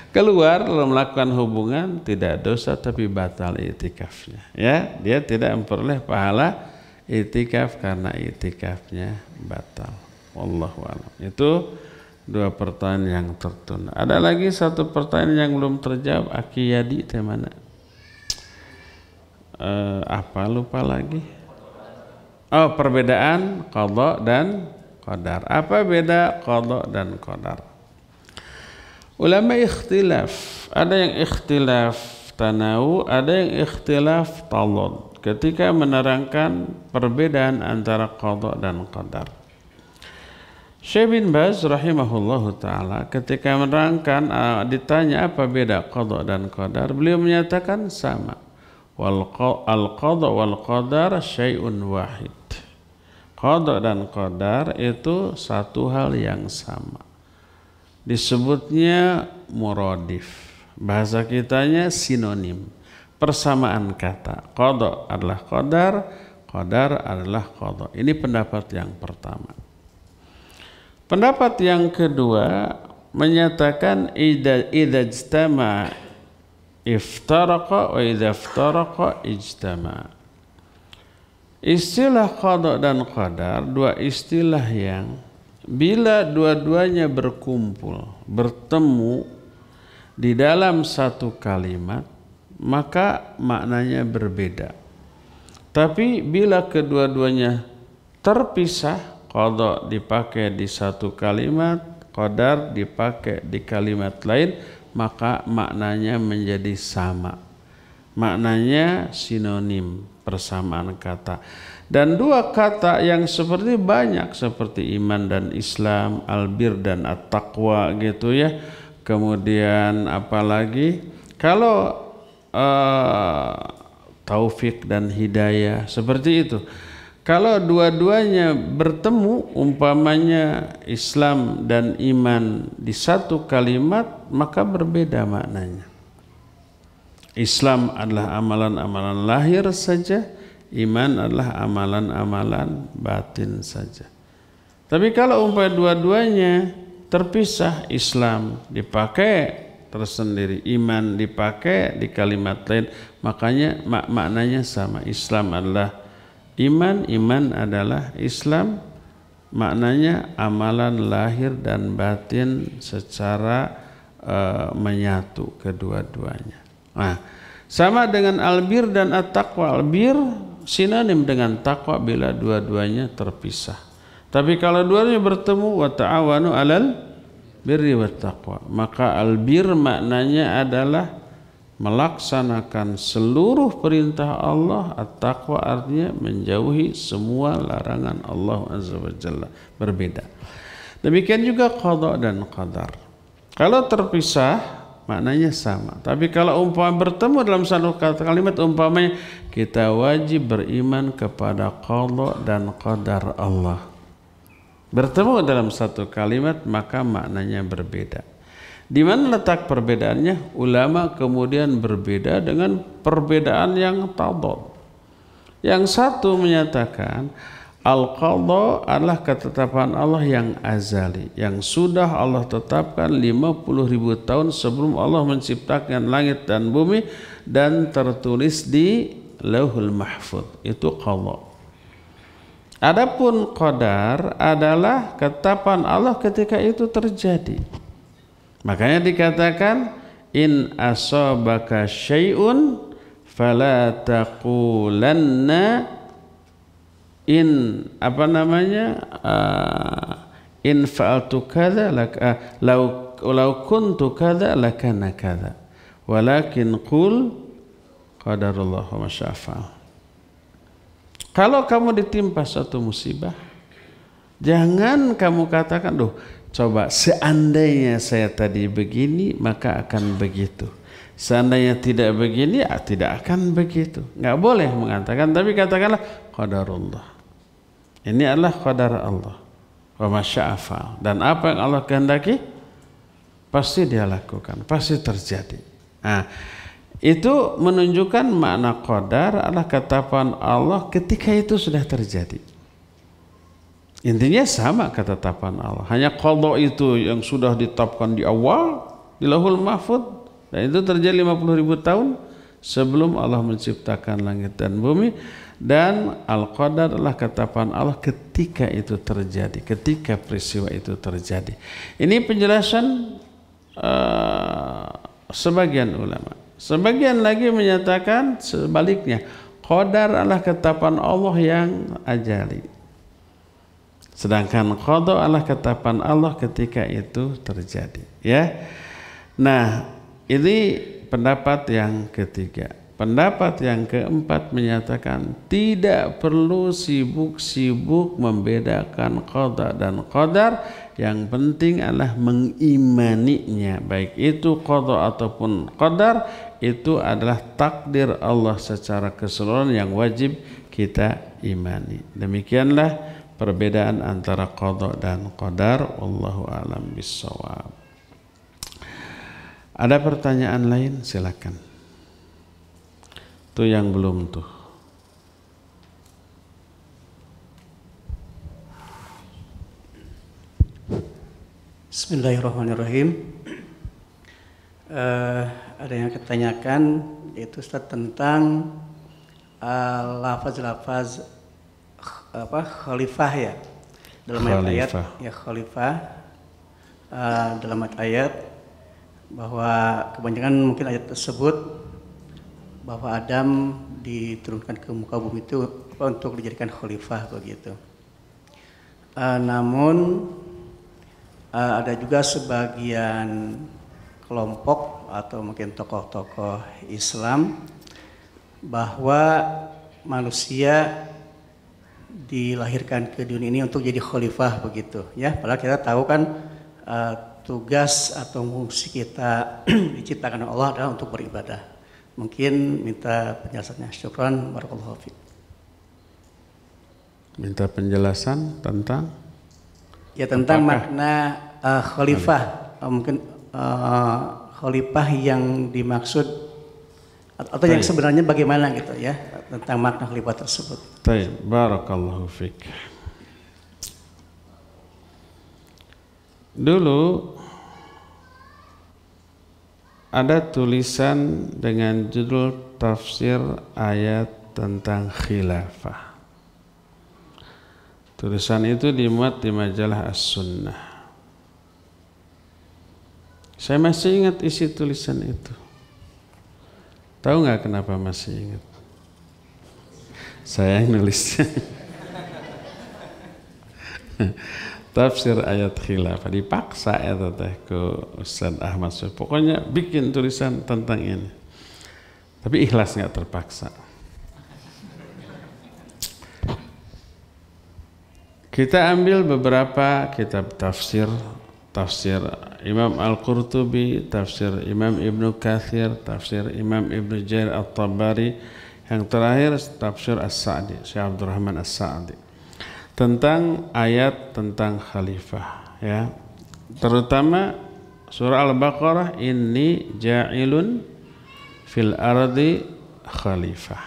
keluar lalu melakukan hubungan, tidak dosa tapi batal i'tikafnya ya, dia tidak memperoleh pahala i'tikaf karena i'tikafnya batal. Wallahu a'lam. Itu 2 pertanyaan yang tertunda. Ada lagi 1 pertanyaan yang belum terjawab. Aki Yadi mana? Apa lupa lagi? Oh, perbedaan qadha dan qadar. Apa beda qadha dan qadar? Ulama ikhtilaf. Ada yang ikhtilaf tanawu, ada yang ikhtilaf talad. ketika menerangkan perbedaan antara qada dan qadar. Syekh bin Baz rahimahullahu taala ketika menerangkan ditanya apa beda qada dan qadar, beliau menyatakan sama. Al qada wal qadar syai'un wahid. Qada dan qadar itu satu hal yang sama. Disebutnya muradif. Bahasa kitanya sinonim, persamaan kata. Qada adalah qadar, qadar adalah qada. Ini pendapat yang pertama. Pendapat yang kedua menyatakan idza ijtama iftaraqa wa idza iftaraqa ijtama. Istilah qada dan qadar dua istilah yang bila dua-duanya berkumpul, bertemu di dalam satu kalimat, maka maknanya berbeda. Tapi bila kedua-duanya terpisah, qada dipakai di satu kalimat, qadar dipakai di kalimat lain, maka maknanya menjadi sama. Maknanya sinonim, persamaan kata. Dan dua kata yang seperti banyak seperti iman dan Islam, albir dan at-taqwa gitu ya. Kemudian apalagi kalau taufik dan hidayah seperti itu. Kalau dua-duanya bertemu, umpamanya Islam dan iman di satu kalimat, maka berbeda maknanya. Islam adalah amalan-amalan lahir saja, iman adalah amalan-amalan batin saja. Tapi kalau umpamanya dua-duanya terpisah, Islam dipakai tersendiri, iman dipakai di kalimat lain, makanya maknanya sama. Islam adalah iman, iman adalah Islam, maknanya amalan lahir dan batin secara menyatu kedua-duanya. Nah, sama dengan albir dan at-taqwa. Albir sinonim dengan taqwa bila dua-duanya terpisah. Tapi kalau dua-duanya bertemu, wa ta'awanu 'alal birri wat taqwa, maka albir maknanya adalah melaksanakan seluruh perintah Allah. At-taqwa artinya menjauhi semua larangan Allah Azza wa Jalla. Berbeda. Demikian juga qada dan qadar. Kalau terpisah maknanya sama. Tapi kalau umpama bertemu dalam satu kalimat, umpamanya kita wajib beriman kepada qada dan qadar Allah. Bertemu dalam satu kalimat maka maknanya berbeda. Di mana letak perbedaannya? Ulama kemudian berbeda dengan perbedaan yang tadad. Yang satu menyatakan al-qadha adalah ketetapan Allah yang azali, yang sudah Allah tetapkan 50.000 tahun sebelum Allah menciptakan langit dan bumi dan tertulis di Lauhul Mahfuz. Itu qadha. Adapun qadar adalah ketetapan Allah ketika itu terjadi. Makanya dikatakan in asabaka syai'un fala taqulanna in in fa'altu kadza law kuntu kadza lakana kadza walakin qul qadarullah wa masya'a. Kalau kamu ditimpa suatu musibah, jangan kamu katakan, "Duh, coba seandainya saya tadi begini maka akan begitu. Seandainya tidak begini, tidak akan begitu." Nggak boleh mengatakan, tapi katakanlah qadarullah. Ini adalah qadar Allah. Wa masya'afal. Dan apa yang Allah kehendaki pasti dia lakukan, pasti terjadi. Nah, itu menunjukkan makna qadar adalah ketetapan Allah ketika itu sudah terjadi. Intinya sama ketetapan Allah. Hanya qadha itu yang sudah ditetapkan di awal di Lauhul Mahfuz, dan itu terjadi 50.000 tahun sebelum Allah menciptakan langit dan bumi. Dan al-qadar adalah ketetapan Allah ketika itu terjadi, ketika peristiwa itu terjadi. Ini penjelasan sebagian ulama. Sebagian lagi menyatakan sebaliknya, qadar adalah ketetapan Allah yang ajali. Sedangkan qadha adalah ketetapan Allah ketika itu terjadi, ya. Nah, ini pendapat yang ketiga. Pendapat yang keempat menyatakan tidak perlu sibuk-sibuk membedakan qada dan qadar. Yang penting adalah mengimaninya. Baik itu qada ataupun qadar, itu adalah takdir Allah secara keseluruhan yang wajib kita imani. Demikianlah perbedaan antara qada dan qadar. Wallahu a'lam bissawab. Ada pertanyaan lain? Silakan. Tuh yang belum tuh. Bismillahirrahmanirrahim. Ada yang ketanyakan yaitu Ustaz tentang lafaz-lafaz khalifah ya dalam ayat ya khalifah dalam ayat bahwa kebanyakan mungkin ayat tersebut bahwa Adam diturunkan ke muka bumi itu untuk dijadikan khalifah begitu. Namun ada juga sebagian kelompok atau mungkin tokoh-tokoh Islam bahwa manusia dilahirkan ke dunia ini untuk jadi khalifah begitu ya. Padahal kita tahu kan tugas atau fungsi kita diciptakan oleh Allah adalah untuk beribadah. Mungkin minta penjelasannya. Syukran, barakallahu fiik. Minta penjelasan tentang? Ya tentang makna khalifah. Mungkin khalifah yang dimaksud atau yang sebenarnya bagaimana gitu ya tentang makna khalifah tersebut. Baik, barakallahu fiik. Dulu ada tulisan dengan judul tafsir ayat tentang khilafah. Tulisan itu dimuat di majalah As-Sunnah. Saya masih ingat isi tulisan itu. Tahu nggak kenapa masih ingat? Saya yang nulisnya. Tafsir ayat khilafah, dipaksa ya teteh ke Ustaz Ahmad. Pokoknya bikin tulisan tentang ini. Tapi ikhlas nggak terpaksa. Kita ambil beberapa kitab tafsir, tafsir Imam Al-Qurtubi, tafsir Imam Ibnu Katsir, tafsir Imam Ibnu Jarir At-Tabari, yang terakhir tafsir As-Sa'di, Syekh Abdurrahman As-Sa'di. Tentang ayat tentang khalifah ya, terutama surah Al-Baqarah, inni ja'ilun fil ardi khalifah.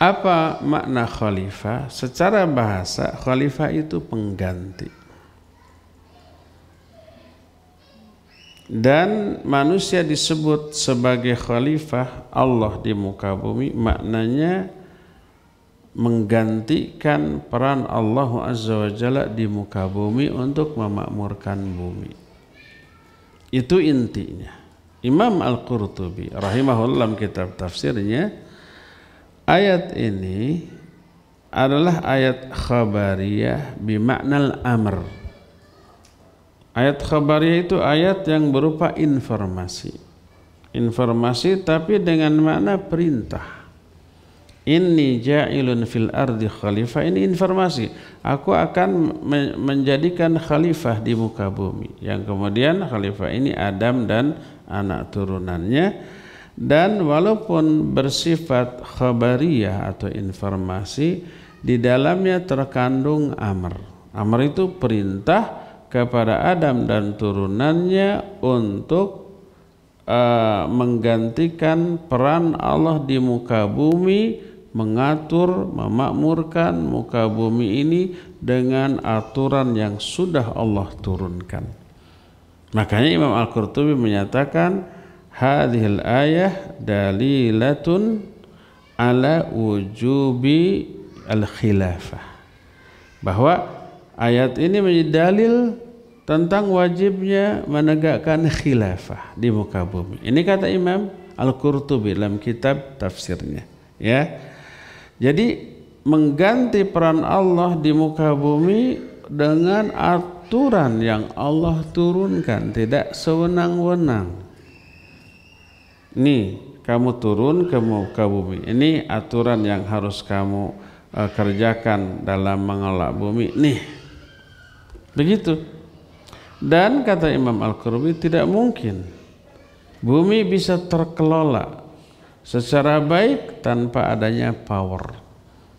Apa makna khalifah? Secara bahasa khalifah itu pengganti. Dan manusia disebut sebagai khalifah Allah di muka bumi, maknanya menggantikan peran Allah Azza wa Jalla di muka bumi untuk memakmurkan bumi. Itu intinya. Imam Al-Qurtubi rahimahullah dalam kitab tafsirnya, ayat ini adalah ayat khabariyah bimaknal amr. Ayat khabariyah itu ayat yang berupa informasi. Informasi tapi dengan makna perintah. Inni ja'ilun fil ardi khalifah, ini informasi. Aku akan menjadikan khalifah di muka bumi. Yang kemudian khalifah ini Adam dan anak turunannya. Dan walaupun bersifat khabariyah atau informasi, di dalamnya terkandung amr. Amr itu perintah kepada Adam dan turunannya untuk menggantikan peran Allah di muka bumi, mengatur, memakmurkan muka bumi ini dengan aturan yang sudah Allah turunkan. Makanya Imam Al-Qurtubi menyatakan hadhil ayah dalilatun ala wujubi al-khilafah, bahwa ayat ini menjadi dalil tentang wajibnya menegakkan khilafah di muka bumi. Ini kata Imam Al-Qurtubi dalam kitab tafsirnya ya. Jadi mengganti peran Allah di muka bumi dengan aturan yang Allah turunkan, tidak sewenang-wenang. Nih kamu turun ke muka bumi. Ini aturan yang harus kamu kerjakan dalam mengelola bumi. Nih, begitu. Dan kata Imam Al-Qurtubi, tidak mungkin bumi bisa terkelola secara baik tanpa adanya power,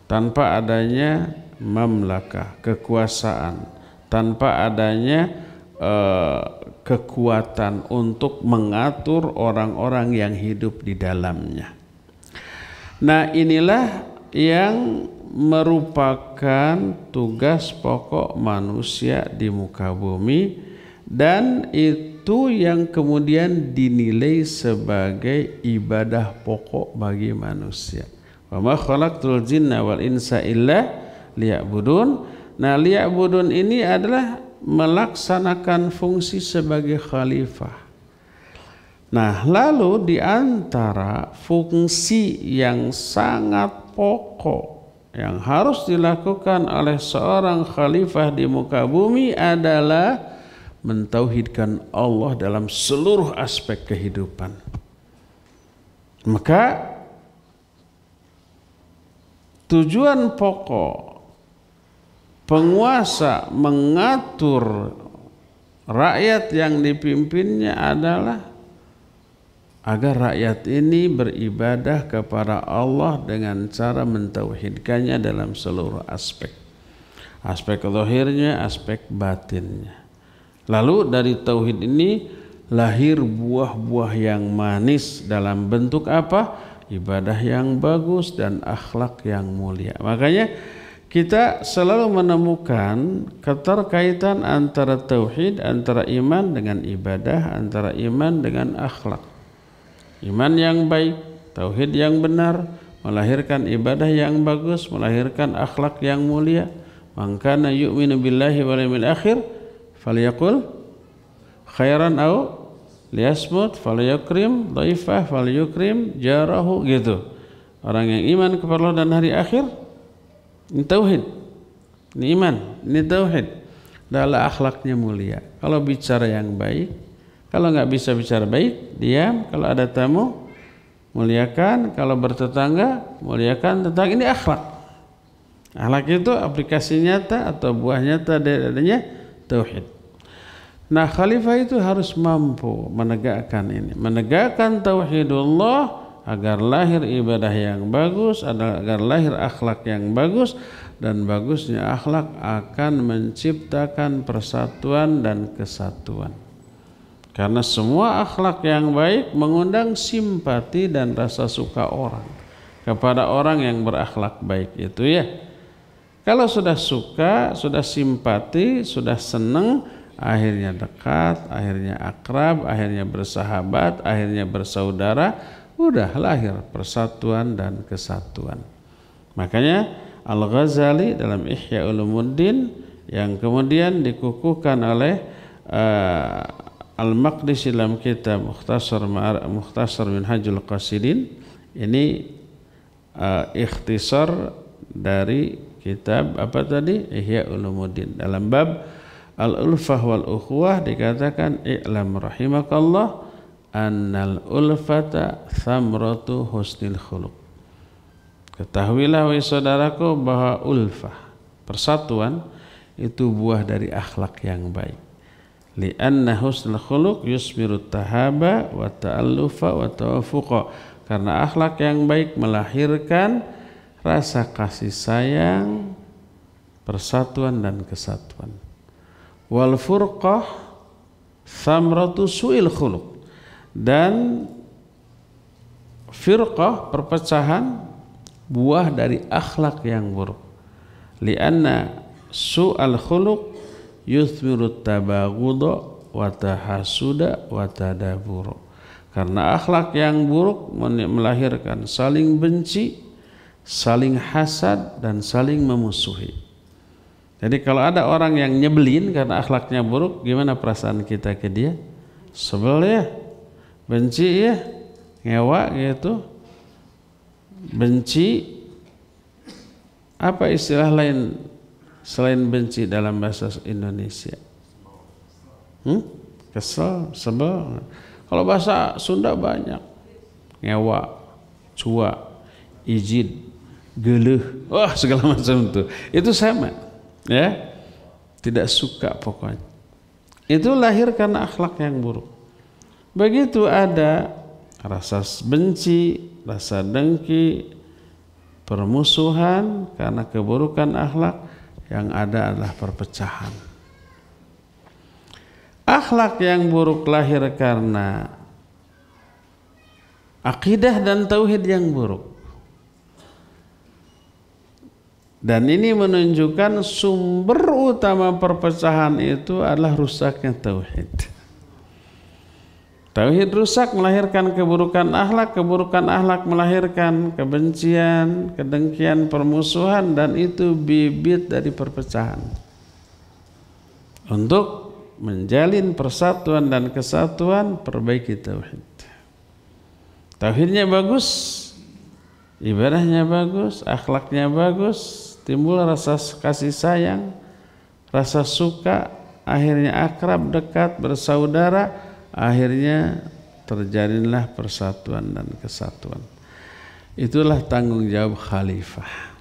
tanpa adanya mamlakah, kekuasaan, tanpa adanya kekuatan untuk mengatur orang-orang yang hidup di dalamnya. Nah, inilah yang merupakan tugas pokok manusia di muka bumi, dan itu yang kemudian dinilai sebagai ibadah pokok bagi manusia. Wa ma khalaqtul jinna wal insa illa liya'budun. Nah, liya'budun ini adalah melaksanakan fungsi sebagai khalifah. Nah, lalu di antara fungsi yang sangat pokok yang harus dilakukan oleh seorang khalifah di muka bumi adalah mentauhidkan Allah dalam seluruh aspek kehidupan. Maka tujuan pokok penguasa mengatur rakyat yang dipimpinnya adalah agar rakyat ini beribadah kepada Allah dengan cara mentauhidkannya dalam seluruh aspek. Aspek zahirnya, aspek batinnya. Lalu dari tauhid ini lahir buah-buah yang manis dalam bentuk apa? Ibadah yang bagus dan akhlak yang mulia. Makanya kita selalu menemukan keterkaitan antara tauhid, antara iman dengan ibadah, antara iman dengan akhlak. Iman yang baik, tauhid yang benar, melahirkan ibadah yang bagus, melahirkan akhlak yang mulia. Man kana yu'minu billahi wal yawmil akhir falyaqul khairan aw liyasmut, falyukrim dhaifah, falyukrim jarahu, gitu. Orang yang iman kepada Allah dan hari akhir, ini tauhid, ini iman, ini tauhid. Adalah akhlaknya mulia. Kalau bicara yang baik, kalau nggak bisa bicara baik, diam. Kalau ada tamu, muliakan. Kalau bertetangga, muliakan tetangga. Ini akhlak. Akhlak itu aplikasi nyata atau buah nyata dari adanya tauhid. Nah, khalifah itu harus mampu menegakkan ini, menegakkan tauhidullah agar lahir ibadah yang bagus, agar lahir akhlak yang bagus, dan bagusnya akhlak akan menciptakan persatuan dan kesatuan. Karena semua akhlak yang baik mengundang simpati dan rasa suka orang kepada orang yang berakhlak baik itu, ya. Kalau sudah suka, sudah simpati, sudah senang, akhirnya dekat, akhirnya akrab, akhirnya bersahabat, akhirnya bersaudara, udah lahir persatuan dan kesatuan. Makanya Al-Ghazali dalam Ihya Ulumuddin yang kemudian dikukuhkan oleh Al-Maqdisi dalam kitab Mukhtasar Minhajul Qasidin, ini ikhtisar dari kitab apa tadi? Ihya Ulumuddin. Dalam bab Al-Ulfah wal Ukhuwah dikatakan, i'lam rahimakallah annal ulfata thamratu husnil khuluq. Ketahuilah wahai saudaraku bahwa ulfah, persatuan, itu buah dari akhlak yang baik. Li'anna husnul khuluq yusmiru tahaba wa ta'allufa wa tawafuqa. Karena akhlak yang baik melahirkan rasa kasih sayang, persatuan dan kesatuan. Wal furqah thamratu su'il khuluq. Dan firqah, perpecahan, buah dari akhlak yang buruk. Lianna su'al khuluq yuthmiru tabaghudha wa tahasuda wa tadabura. Karena akhlak yang buruk melahirkan saling benci, saling hasad, dan saling memusuhi. Jadi kalau ada orang yang nyebelin karena akhlaknya buruk, gimana perasaan kita ke dia? Sebel ya, benci ya, ngewa gitu. Benci, apa istilah lain selain benci dalam bahasa Indonesia? Kesel, sebel. Kalau bahasa Sunda banyak. ngewa, cua, izin, geuleuh, wah segala macam itu sama, ya, tidak suka pokoknya. Itu lahir karena akhlak yang buruk. Begitu ada rasa benci, rasa dengki, permusuhan karena keburukan akhlak, yang ada adalah perpecahan. Akhlak yang buruk lahir karena akidah dan tauhid yang buruk. Dan ini menunjukkan sumber utama perpecahan itu adalah rusaknya tauhid. Tauhid rusak melahirkan keburukan akhlak melahirkan kebencian, kedengkian, permusuhan, dan itu bibit dari perpecahan. Untuk menjalin persatuan dan kesatuan, perbaiki tauhid. Tauhidnya bagus, ibadahnya bagus, akhlaknya bagus, timbul rasa kasih sayang, rasa suka, akhirnya akrab, dekat, bersaudara, akhirnya terjadilah persatuan dan kesatuan. Itulah tanggung jawab khalifah.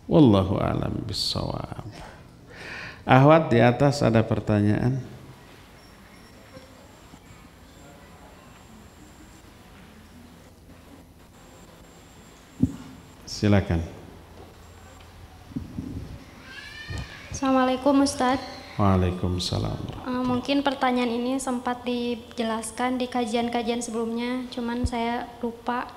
Wallahu a'lam bissawab. Ahwat di atas ada pertanyaan? Silakan. Assalamualaikum Ustadz. Waalaikumsalam. Mungkin pertanyaan ini sempat dijelaskan di kajian-kajian sebelumnya, cuman saya lupa.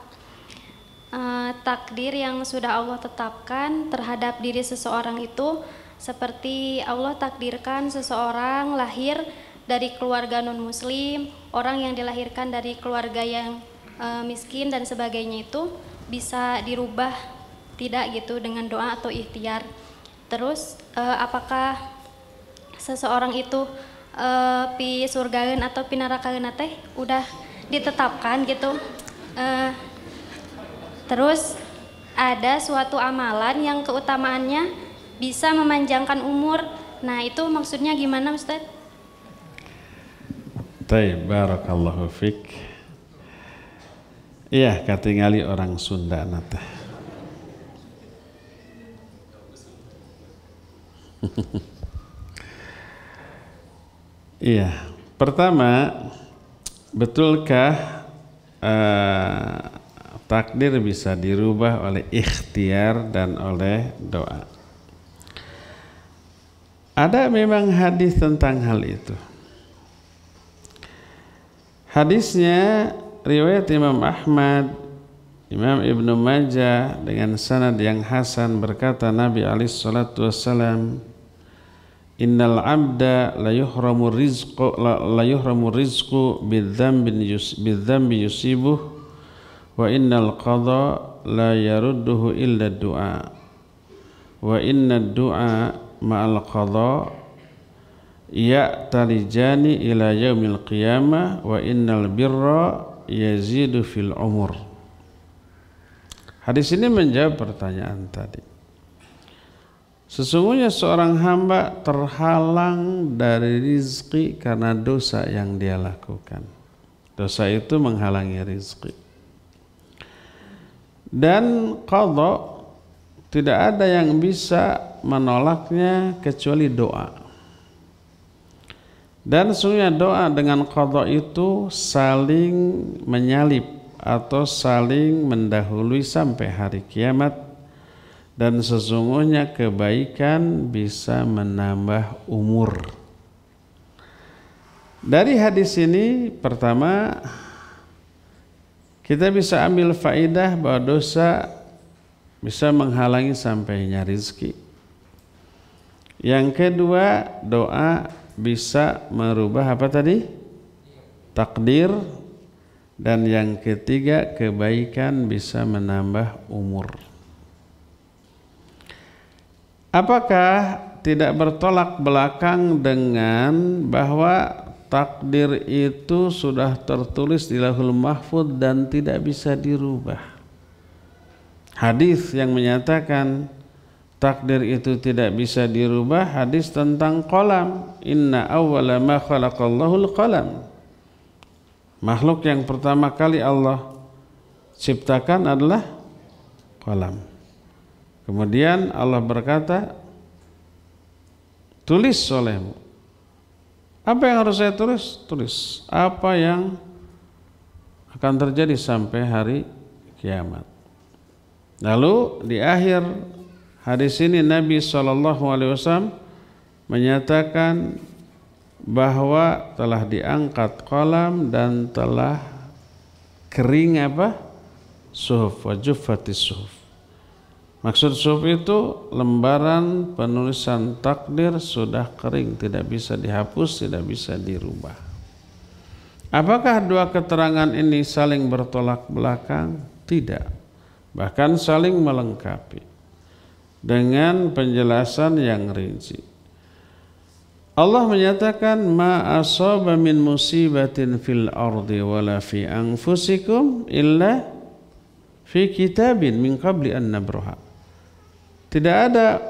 Takdir yang sudah Allah tetapkan terhadap diri seseorang itu seperti Allah takdirkan seseorang lahir dari keluarga non-muslim, orang yang dilahirkan dari keluarga yang miskin dan sebagainya, itu bisa dirubah tidak gitu dengan doa atau ikhtiar. Terus apakah seseorang itu pi surgaeun atau pi nerakaeun teh udah ditetapkan gitu? Terus ada suatu amalan yang keutamaannya bisa memanjangkan umur. Nah, itu maksudnya gimana, Ustaz? Baik, barakallahu fik. Iya, katingali orang Sunda nata. Iya, pertama, betulkah takdir bisa dirubah oleh ikhtiar dan oleh doa? Ada memang hadis tentang hal itu. Hadisnya riwayat Imam Ahmad, Imam Ibnu Majah dengan sanad yang hasan, berkata Nabi alaihi salatu wassalam, innal abda la yuhramu rizqu bidzambi yusibuh wa innal qada la yarudduhu illa du'a wa inna du'a ma'al qada ya'talijani ila yaumil qiyamah wa innal birra yazidu fil umur. Hadis ini menjawab pertanyaan tadi. Sesungguhnya seorang hamba terhalang dari rizki karena dosa yang dia lakukan. Dosa itu menghalangi rizki. Dan qadha tidak ada yang bisa menolaknya kecuali doa. Dan sesungguhnya doa dengan qadha itu saling menyalip atau saling mendahului sampai hari kiamat. Dan sesungguhnya kebaikan bisa menambah umur. Dari hadis ini, pertama, kita bisa ambil faidah bahwa dosa bisa menghalangi sampainya rizki. Yang kedua, doa bisa merubah apa tadi? Takdir. Dan yang ketiga, kebaikan bisa menambah umur. Apakah tidak bertolak belakang dengan bahwa takdir itu sudah tertulis di Lauhul Mahfuz dan tidak bisa dirubah? Hadis yang menyatakan takdir itu tidak bisa dirubah, hadis tentang qalam. Inna awwala ma khalaqallahul qalam. Makhluk yang pertama kali Allah ciptakan adalah qalam. Kemudian Allah berkata, tulis olehmu. Apa yang harus saya tulis? Tulis apa yang akan terjadi sampai hari kiamat. Lalu di akhir hadis ini Nabi SAW menyatakan bahwa telah diangkat qalam dan telah kering suhuf, wa juffatis suhuf. Maksud suhuf itu lembaran penulisan takdir sudah kering, tidak bisa dihapus, tidak bisa dirubah. Apakah dua keterangan ini saling bertolak belakang? Tidak, bahkan saling melengkapi dengan penjelasan yang rinci. Allah menyatakan, ma asaba min musibatin fil ardi wala fi anfusikum illa fi kitabin min qabli an nabraha. Tidak ada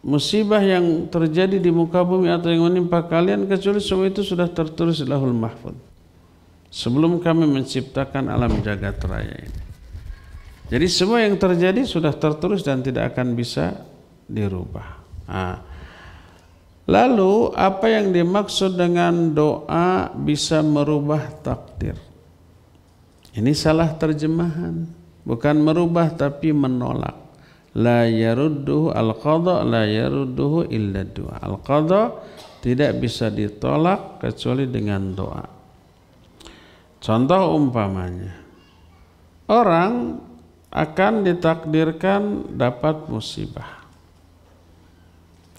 musibah yang terjadi di muka bumi atau yang menimpa kalian kecuali semua itu sudah tertulis di Lauhul Mahfuz sebelum kami menciptakan alam jagat raya ini. Jadi semua yang terjadi sudah tertulis dan tidak akan bisa dirubah. Lalu apa yang dimaksud dengan doa bisa merubah takdir? Ini salah terjemahan, bukan merubah tapi menolak. La yarudduhu al-qadha la yarudduhu illa doa. Al-qadha tidak bisa ditolak kecuali dengan doa. Contoh umpamanya, orang akan ditakdirkan dapat musibah,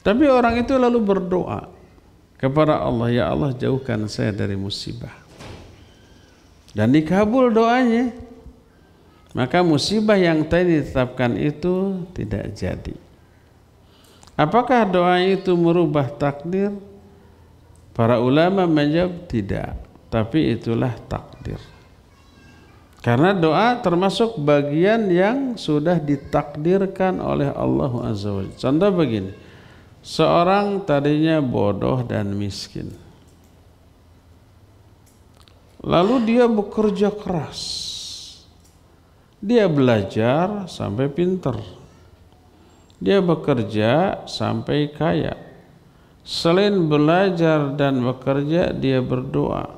tapi orang itu lalu berdoa kepada Allah, ya Allah jauhkan saya dari musibah, dan dikabul doanya, maka musibah yang tadi ditetapkan itu tidak jadi. Apakah doa itu merubah takdir? Para ulama menjawab tidak, tapi itulah takdir. Karena doa termasuk bagian yang sudah ditakdirkan oleh Allah Azza wa Jalla. Contoh begini, seorang tadinya bodoh dan miskin, lalu dia bekerja keras, dia belajar sampai pintar, dia bekerja sampai kaya. Selain belajar dan bekerja, dia berdoa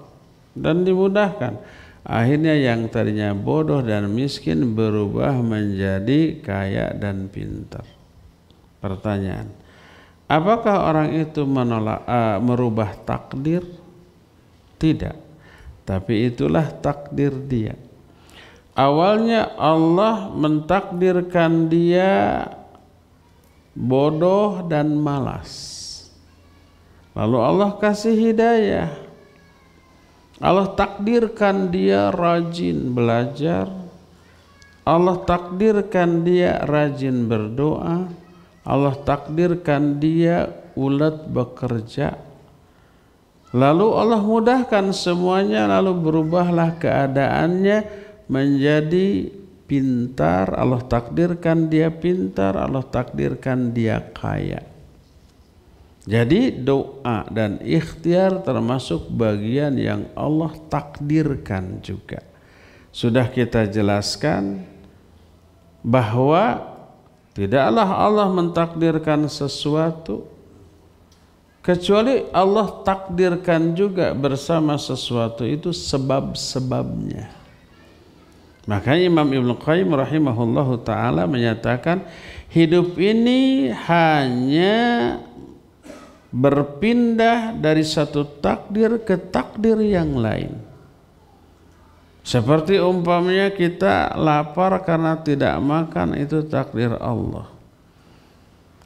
dan dimudahkan. Akhirnya yang tadinya bodoh dan miskin berubah menjadi kaya dan pintar. Pertanyaan, apakah orang itu merubah takdir? Tidak, tapi itulah takdir dia. Awalnya Allah mentakdirkan dia bodoh dan malas, lalu Allah kasih hidayah. Allah takdirkan dia rajin belajar, Allah takdirkan dia rajin berdoa, Allah takdirkan dia ulet bekerja. Lalu Allah mudahkan semuanya, lalu berubahlah keadaannya menjadi pintar. Allah takdirkan dia pintar, Allah takdirkan dia kaya. Jadi doa dan ikhtiar termasuk bagian yang Allah takdirkan juga. Sudah kita jelaskan bahwa tidaklah Allah mentakdirkan sesuatu kecuali Allah takdirkan juga bersama sesuatu itu sebab-sebabnya. Makanya Imam Ibnu Qayyim rahimahullahu ta'ala menyatakan hidup ini hanya berpindah dari satu takdir ke takdir yang lain. Seperti umpamanya kita lapar karena tidak makan, itu takdir Allah.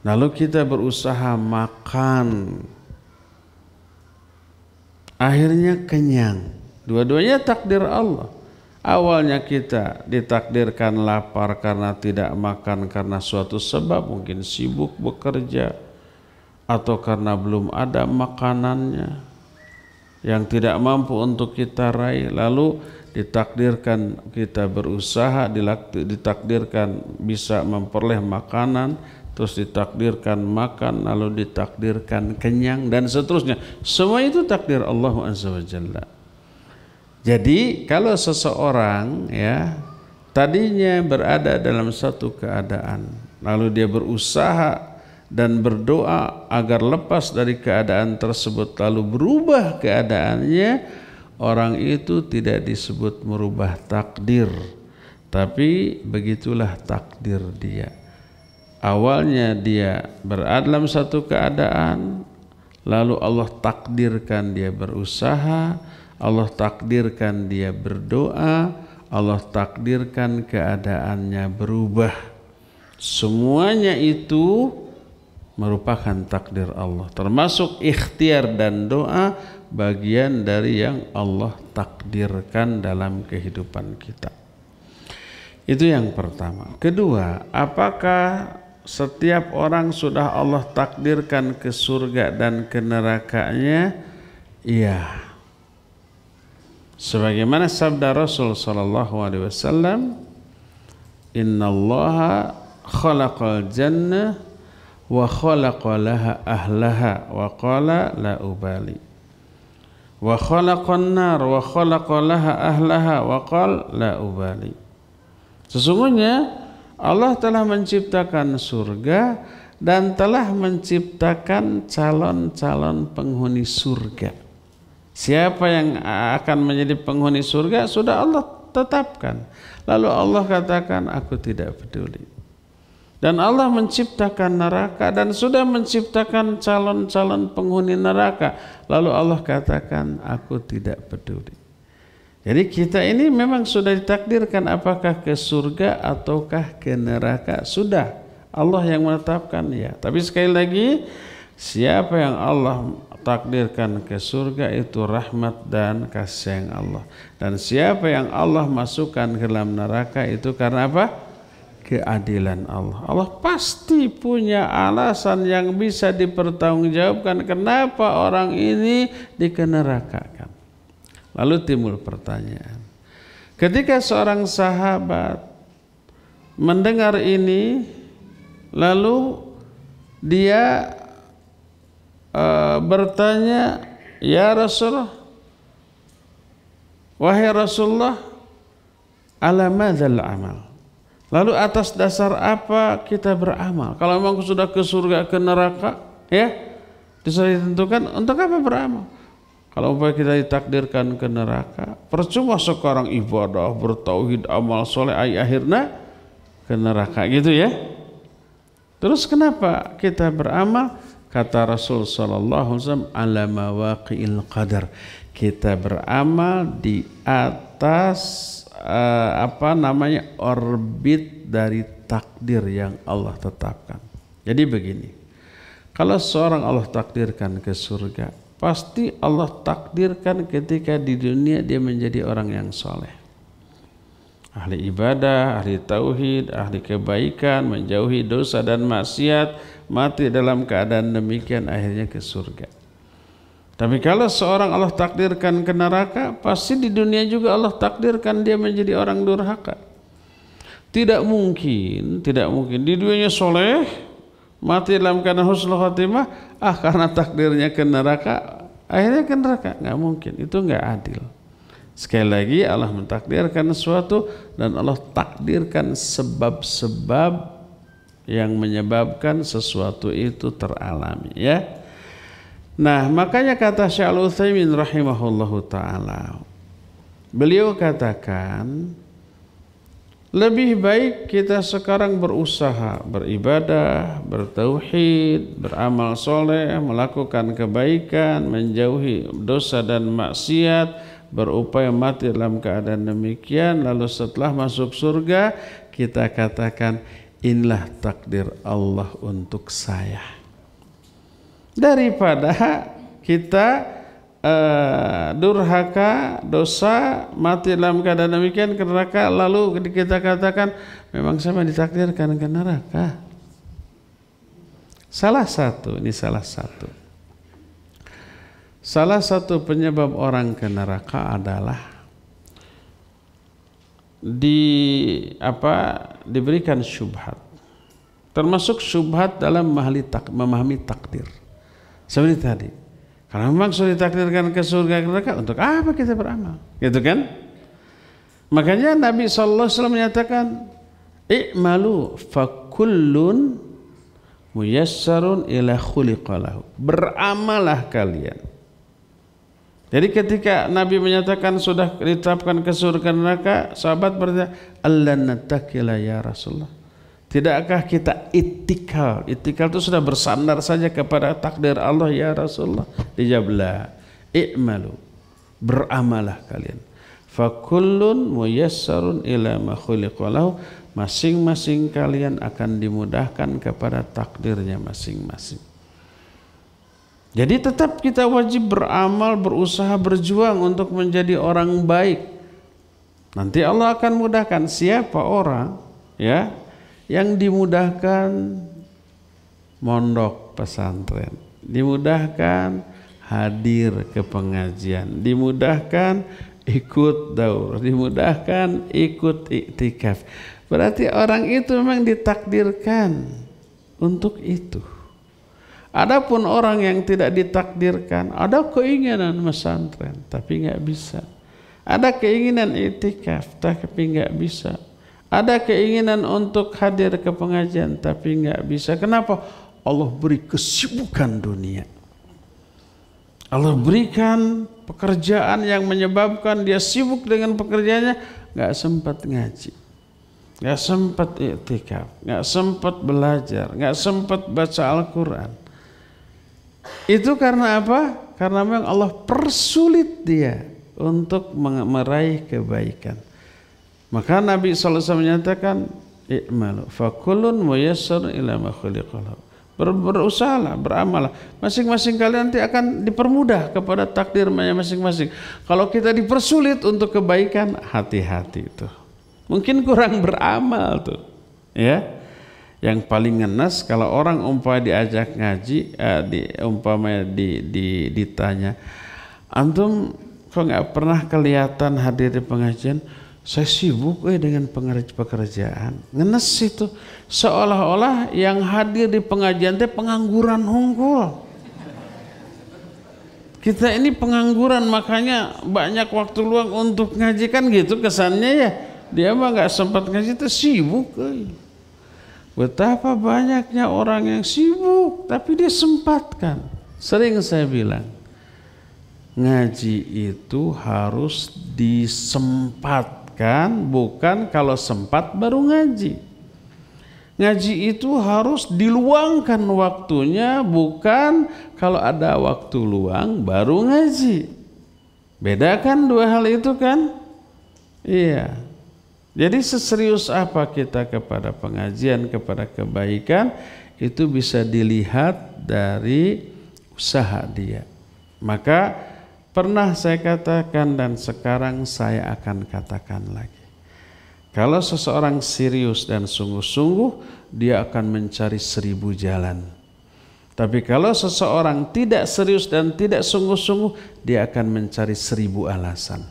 Lalu kita berusaha makan, akhirnya kenyang. Dua-duanya takdir Allah. Awalnya kita ditakdirkan lapar karena tidak makan karena suatu sebab, mungkin sibuk bekerja, atau karena belum ada makanannya yang tidak mampu untuk kita raih, lalu ditakdirkan kita berusaha, ditakdirkan bisa memperoleh makanan, terus ditakdirkan makan, lalu ditakdirkan kenyang, dan seterusnya. Semua itu takdir Allah Azza wa Jalla. Jadi kalau seseorang tadinya berada dalam satu keadaan, lalu dia berusaha dan berdoa agar lepas dari keadaan tersebut, lalu berubah keadaannya, orang itu tidak disebut merubah takdir, tapi begitulah takdir dia. Awalnya dia berada dalam satu keadaan, lalu Allah takdirkan dia berusaha, Allah takdirkan dia berdoa, Allah takdirkan keadaannya berubah. Semuanya itu merupakan takdir Allah, termasuk ikhtiar dan doa bagian dari yang Allah takdirkan dalam kehidupan kita. Itu yang pertama. Kedua, apakah setiap orang sudah Allah takdirkan ke surga dan ke nerakanya? Iya. Sebagaimana sabda Rasul sallallahu alaihi wasallam, "Innallaha khalaqal jannah wa khalaqa laha ahlaha wa qala la ubali. Wa khalaqan nar wa khalaqa laha ahlaha wa qala la ubali." Sesungguhnya Allah telah menciptakan surga dan telah menciptakan calon-calon penghuni surga. Siapa yang akan menjadi penghuni surga sudah Allah tetapkan. Lalu Allah katakan, aku tidak peduli. Dan Allah menciptakan neraka dan sudah menciptakan calon-calon penghuni neraka. Lalu Allah katakan, aku tidak peduli. Jadi kita ini memang sudah ditakdirkan apakah ke surga ataukah ke neraka. Sudah Allah yang menetapkan, ya. Tapi sekali lagi, siapa yang Allah takdirkan ke surga itu rahmat dan kasih sayang Allah. Dan siapa yang Allah masukkan ke dalam neraka itu karena apa? Keadilan Allah. Allah pasti punya alasan yang bisa dipertanggungjawabkan kenapa orang ini dikenerakakan. Lalu timbul pertanyaan, ketika seorang sahabat mendengar ini, lalu dia bertanya, ya Rasulullah, wahai Rasulullah, ala madzal amal? Lalu atas dasar apa kita beramal? Kalau memang sudah ke surga ke neraka, ya sudah ditentukan, untuk apa beramal? Kalau umpamanya kita ditakdirkan ke neraka, percuma sekarang ibadah, bertauhid, amal soleh, akhirnya ke neraka, gitu ya. Terus kenapa kita beramal? Kata Rasul sallallahu alaihi wasallam, ala mawaqi'il qadar. Kita beramal di atas orbit dari takdir yang Allah tetapkan. Jadi begini, kalau seorang Allah takdirkan ke surga, pasti Allah takdirkan ketika di dunia dia menjadi orang yang soleh, ahli ibadah, ahli tauhid, ahli kebaikan, menjauhi dosa dan maksiat, mati dalam keadaan demikian akhirnya ke surga. Tapi kalau seorang Allah takdirkan ke neraka, pasti di dunia juga Allah takdirkan dia menjadi orang durhaka. Tidak mungkin di dunianya soleh, mati dalam keadaan husnul khatimah, karena takdirnya ke neraka, akhirnya ke neraka. Nggak mungkin, itu nggak adil. Sekali lagi, Allah mentakdirkan sesuatu dan Allah takdirkan sebab-sebab yang menyebabkan sesuatu itu teralami, ya. Nah, makanya kata Syekh Al-Utsaimin rahimahullahu ta'ala, beliau katakan, lebih baik kita sekarang berusaha, beribadah, bertauhid, beramal soleh, melakukan kebaikan, menjauhi dosa dan maksiat, berupaya mati dalam keadaan demikian, lalu setelah masuk surga, kita katakan, inilah takdir Allah untuk saya. Daripada kita durhaka, dosa, mati dalam keadaan demikian ke neraka, lalu kita katakan memang sama ditakdirkan ke neraka. Salah satu penyebab orang ke neraka adalah diberikan syubhat, termasuk syubhat dalam memahami takdir. Seperti tadi, kalau memang sudah ditakdirkan ke surga ke neraka, untuk apa kita beramal? Gitu kan? Makanya Nabi sallallahu alaihi wasallam menyatakan, "I'malu fakullun muyassarun ila khuliqalahu." Beramalah kalian. Jadi ketika Nabi menyatakan sudah ditetapkan ke surga neraka, sahabat bertanya, "Allah natakila ya Rasulullah." Tidakkah kita itikal? Itikal itu sudah bersandar saja kepada takdir Allah ya Rasulullah. Dijawablah, "I'malu." Beramalah kalian. Fakullun muyassarun ila ma khuliqa lahu. Masing-masing kalian akan dimudahkan kepada takdirnya masing-masing. Jadi tetap kita wajib beramal, berusaha, berjuang untuk menjadi orang baik. Nanti Allah akan mudahkan. Siapa orang ya yang dimudahkan mondok pesantren, dimudahkan hadir ke pengajian, dimudahkan ikut daurah, dimudahkan ikut iktikaf. Berarti orang itu memang ditakdirkan untuk itu. Adapun orang yang tidak ditakdirkan, ada keinginan pesantren tapi nggak bisa, ada keinginan iktikaf tapi nggak bisa, ada keinginan untuk hadir ke pengajian tapi nggak bisa. Kenapa? Allah beri kesibukan dunia. Allah berikan pekerjaan yang menyebabkan dia sibuk dengan pekerjaannya, nggak sempat ngaji, nggak sempat iktikaf, nggak sempat belajar, nggak sempat baca Al-Quran. Itu karena apa? Karena memang Allah persulit dia untuk meraih kebaikan. Maka Nabi SAW menyatakan, "I'malu fakullun muyassarun ila ma khuliqa lahu." Berusahalah, beramallah. Masing-masing kalian nanti akan dipermudah kepada takdirnya masing-masing. Kalau kita dipersulit untuk kebaikan, hati-hati itu. Mungkin kurang beramal tuh, ya. Yang paling ngenes kalau orang diajak ngaji, ditanya, "Antum kok nggak pernah kelihatan hadir di pengajian?" "Saya sibuk dengan pekerjaan." Ngenes itu, seolah-olah yang hadir di pengajian itu pengangguran unggul. Kita ini pengangguran, makanya banyak waktu luang untuk ngaji, kan gitu kesannya ya. Dia mah nggak sempat ngaji, itu sibuk. Betapa banyaknya orang yang sibuk tapi dia sempatkan. Sering saya bilang, ngaji itu harus disempatkan, bukan kalau sempat baru ngaji. Ngaji itu harus diluangkan waktunya, bukan kalau ada waktu luang baru ngaji. Bedakan dua hal itu kan? Iya. Jadi seserius apa kita kepada pengajian, kepada kebaikan, itu bisa dilihat dari usaha dia. Maka pernah saya katakan dan sekarang saya akan katakan lagi. Kalau seseorang serius dan sungguh-sungguh, dia akan mencari 1000 jalan. Tapi kalau seseorang tidak serius dan tidak sungguh-sungguh, dia akan mencari 1000 alasan.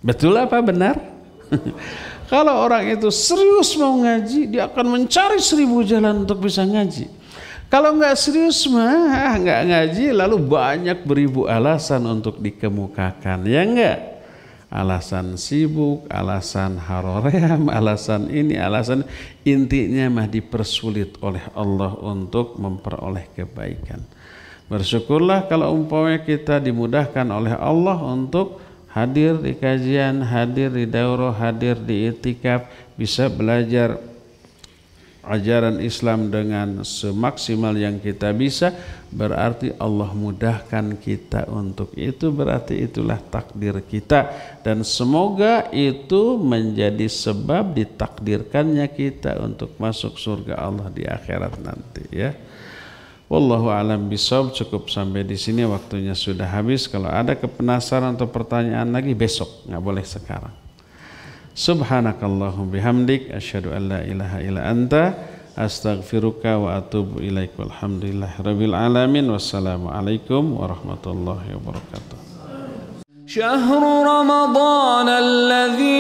Betul apa benar? Kalau orang itu serius mau ngaji, dia akan mencari 1000 jalan untuk bisa ngaji. Kalau nggak serius mah nggak ngaji, lalu banyak beribu alasan untuk dikemukakan, ya enggak? Alasan sibuk, alasan haroream, alasan ini, alasan, intinya mah dipersulit oleh Allah untuk memperoleh kebaikan. Bersyukurlah kalau umpamanya kita dimudahkan oleh Allah untuk hadir di kajian, hadir di daurah, hadir di i'tikaf, bisa belajar ajaran Islam dengan semaksimal yang kita bisa, berarti Allah mudahkan kita untuk itu, berarti itulah takdir kita, dan semoga itu menjadi sebab ditakdirkannya kita untuk masuk surga Allah di akhirat nanti, ya. Wallahu a'lam bishawab. Cukup sampai di sini, waktunya sudah habis. Kalau ada kepenasaran atau pertanyaan lagi besok, nggak boleh sekarang. Subhanakallahum bihamdik, asyhadu an la ilaha illa anta, astaghfiruka wa atubu ilaik. Walhamdulillahirabbil alamin. Wassalamualaikum warahmatullahi wabarakatuh. شهر رمضان الذي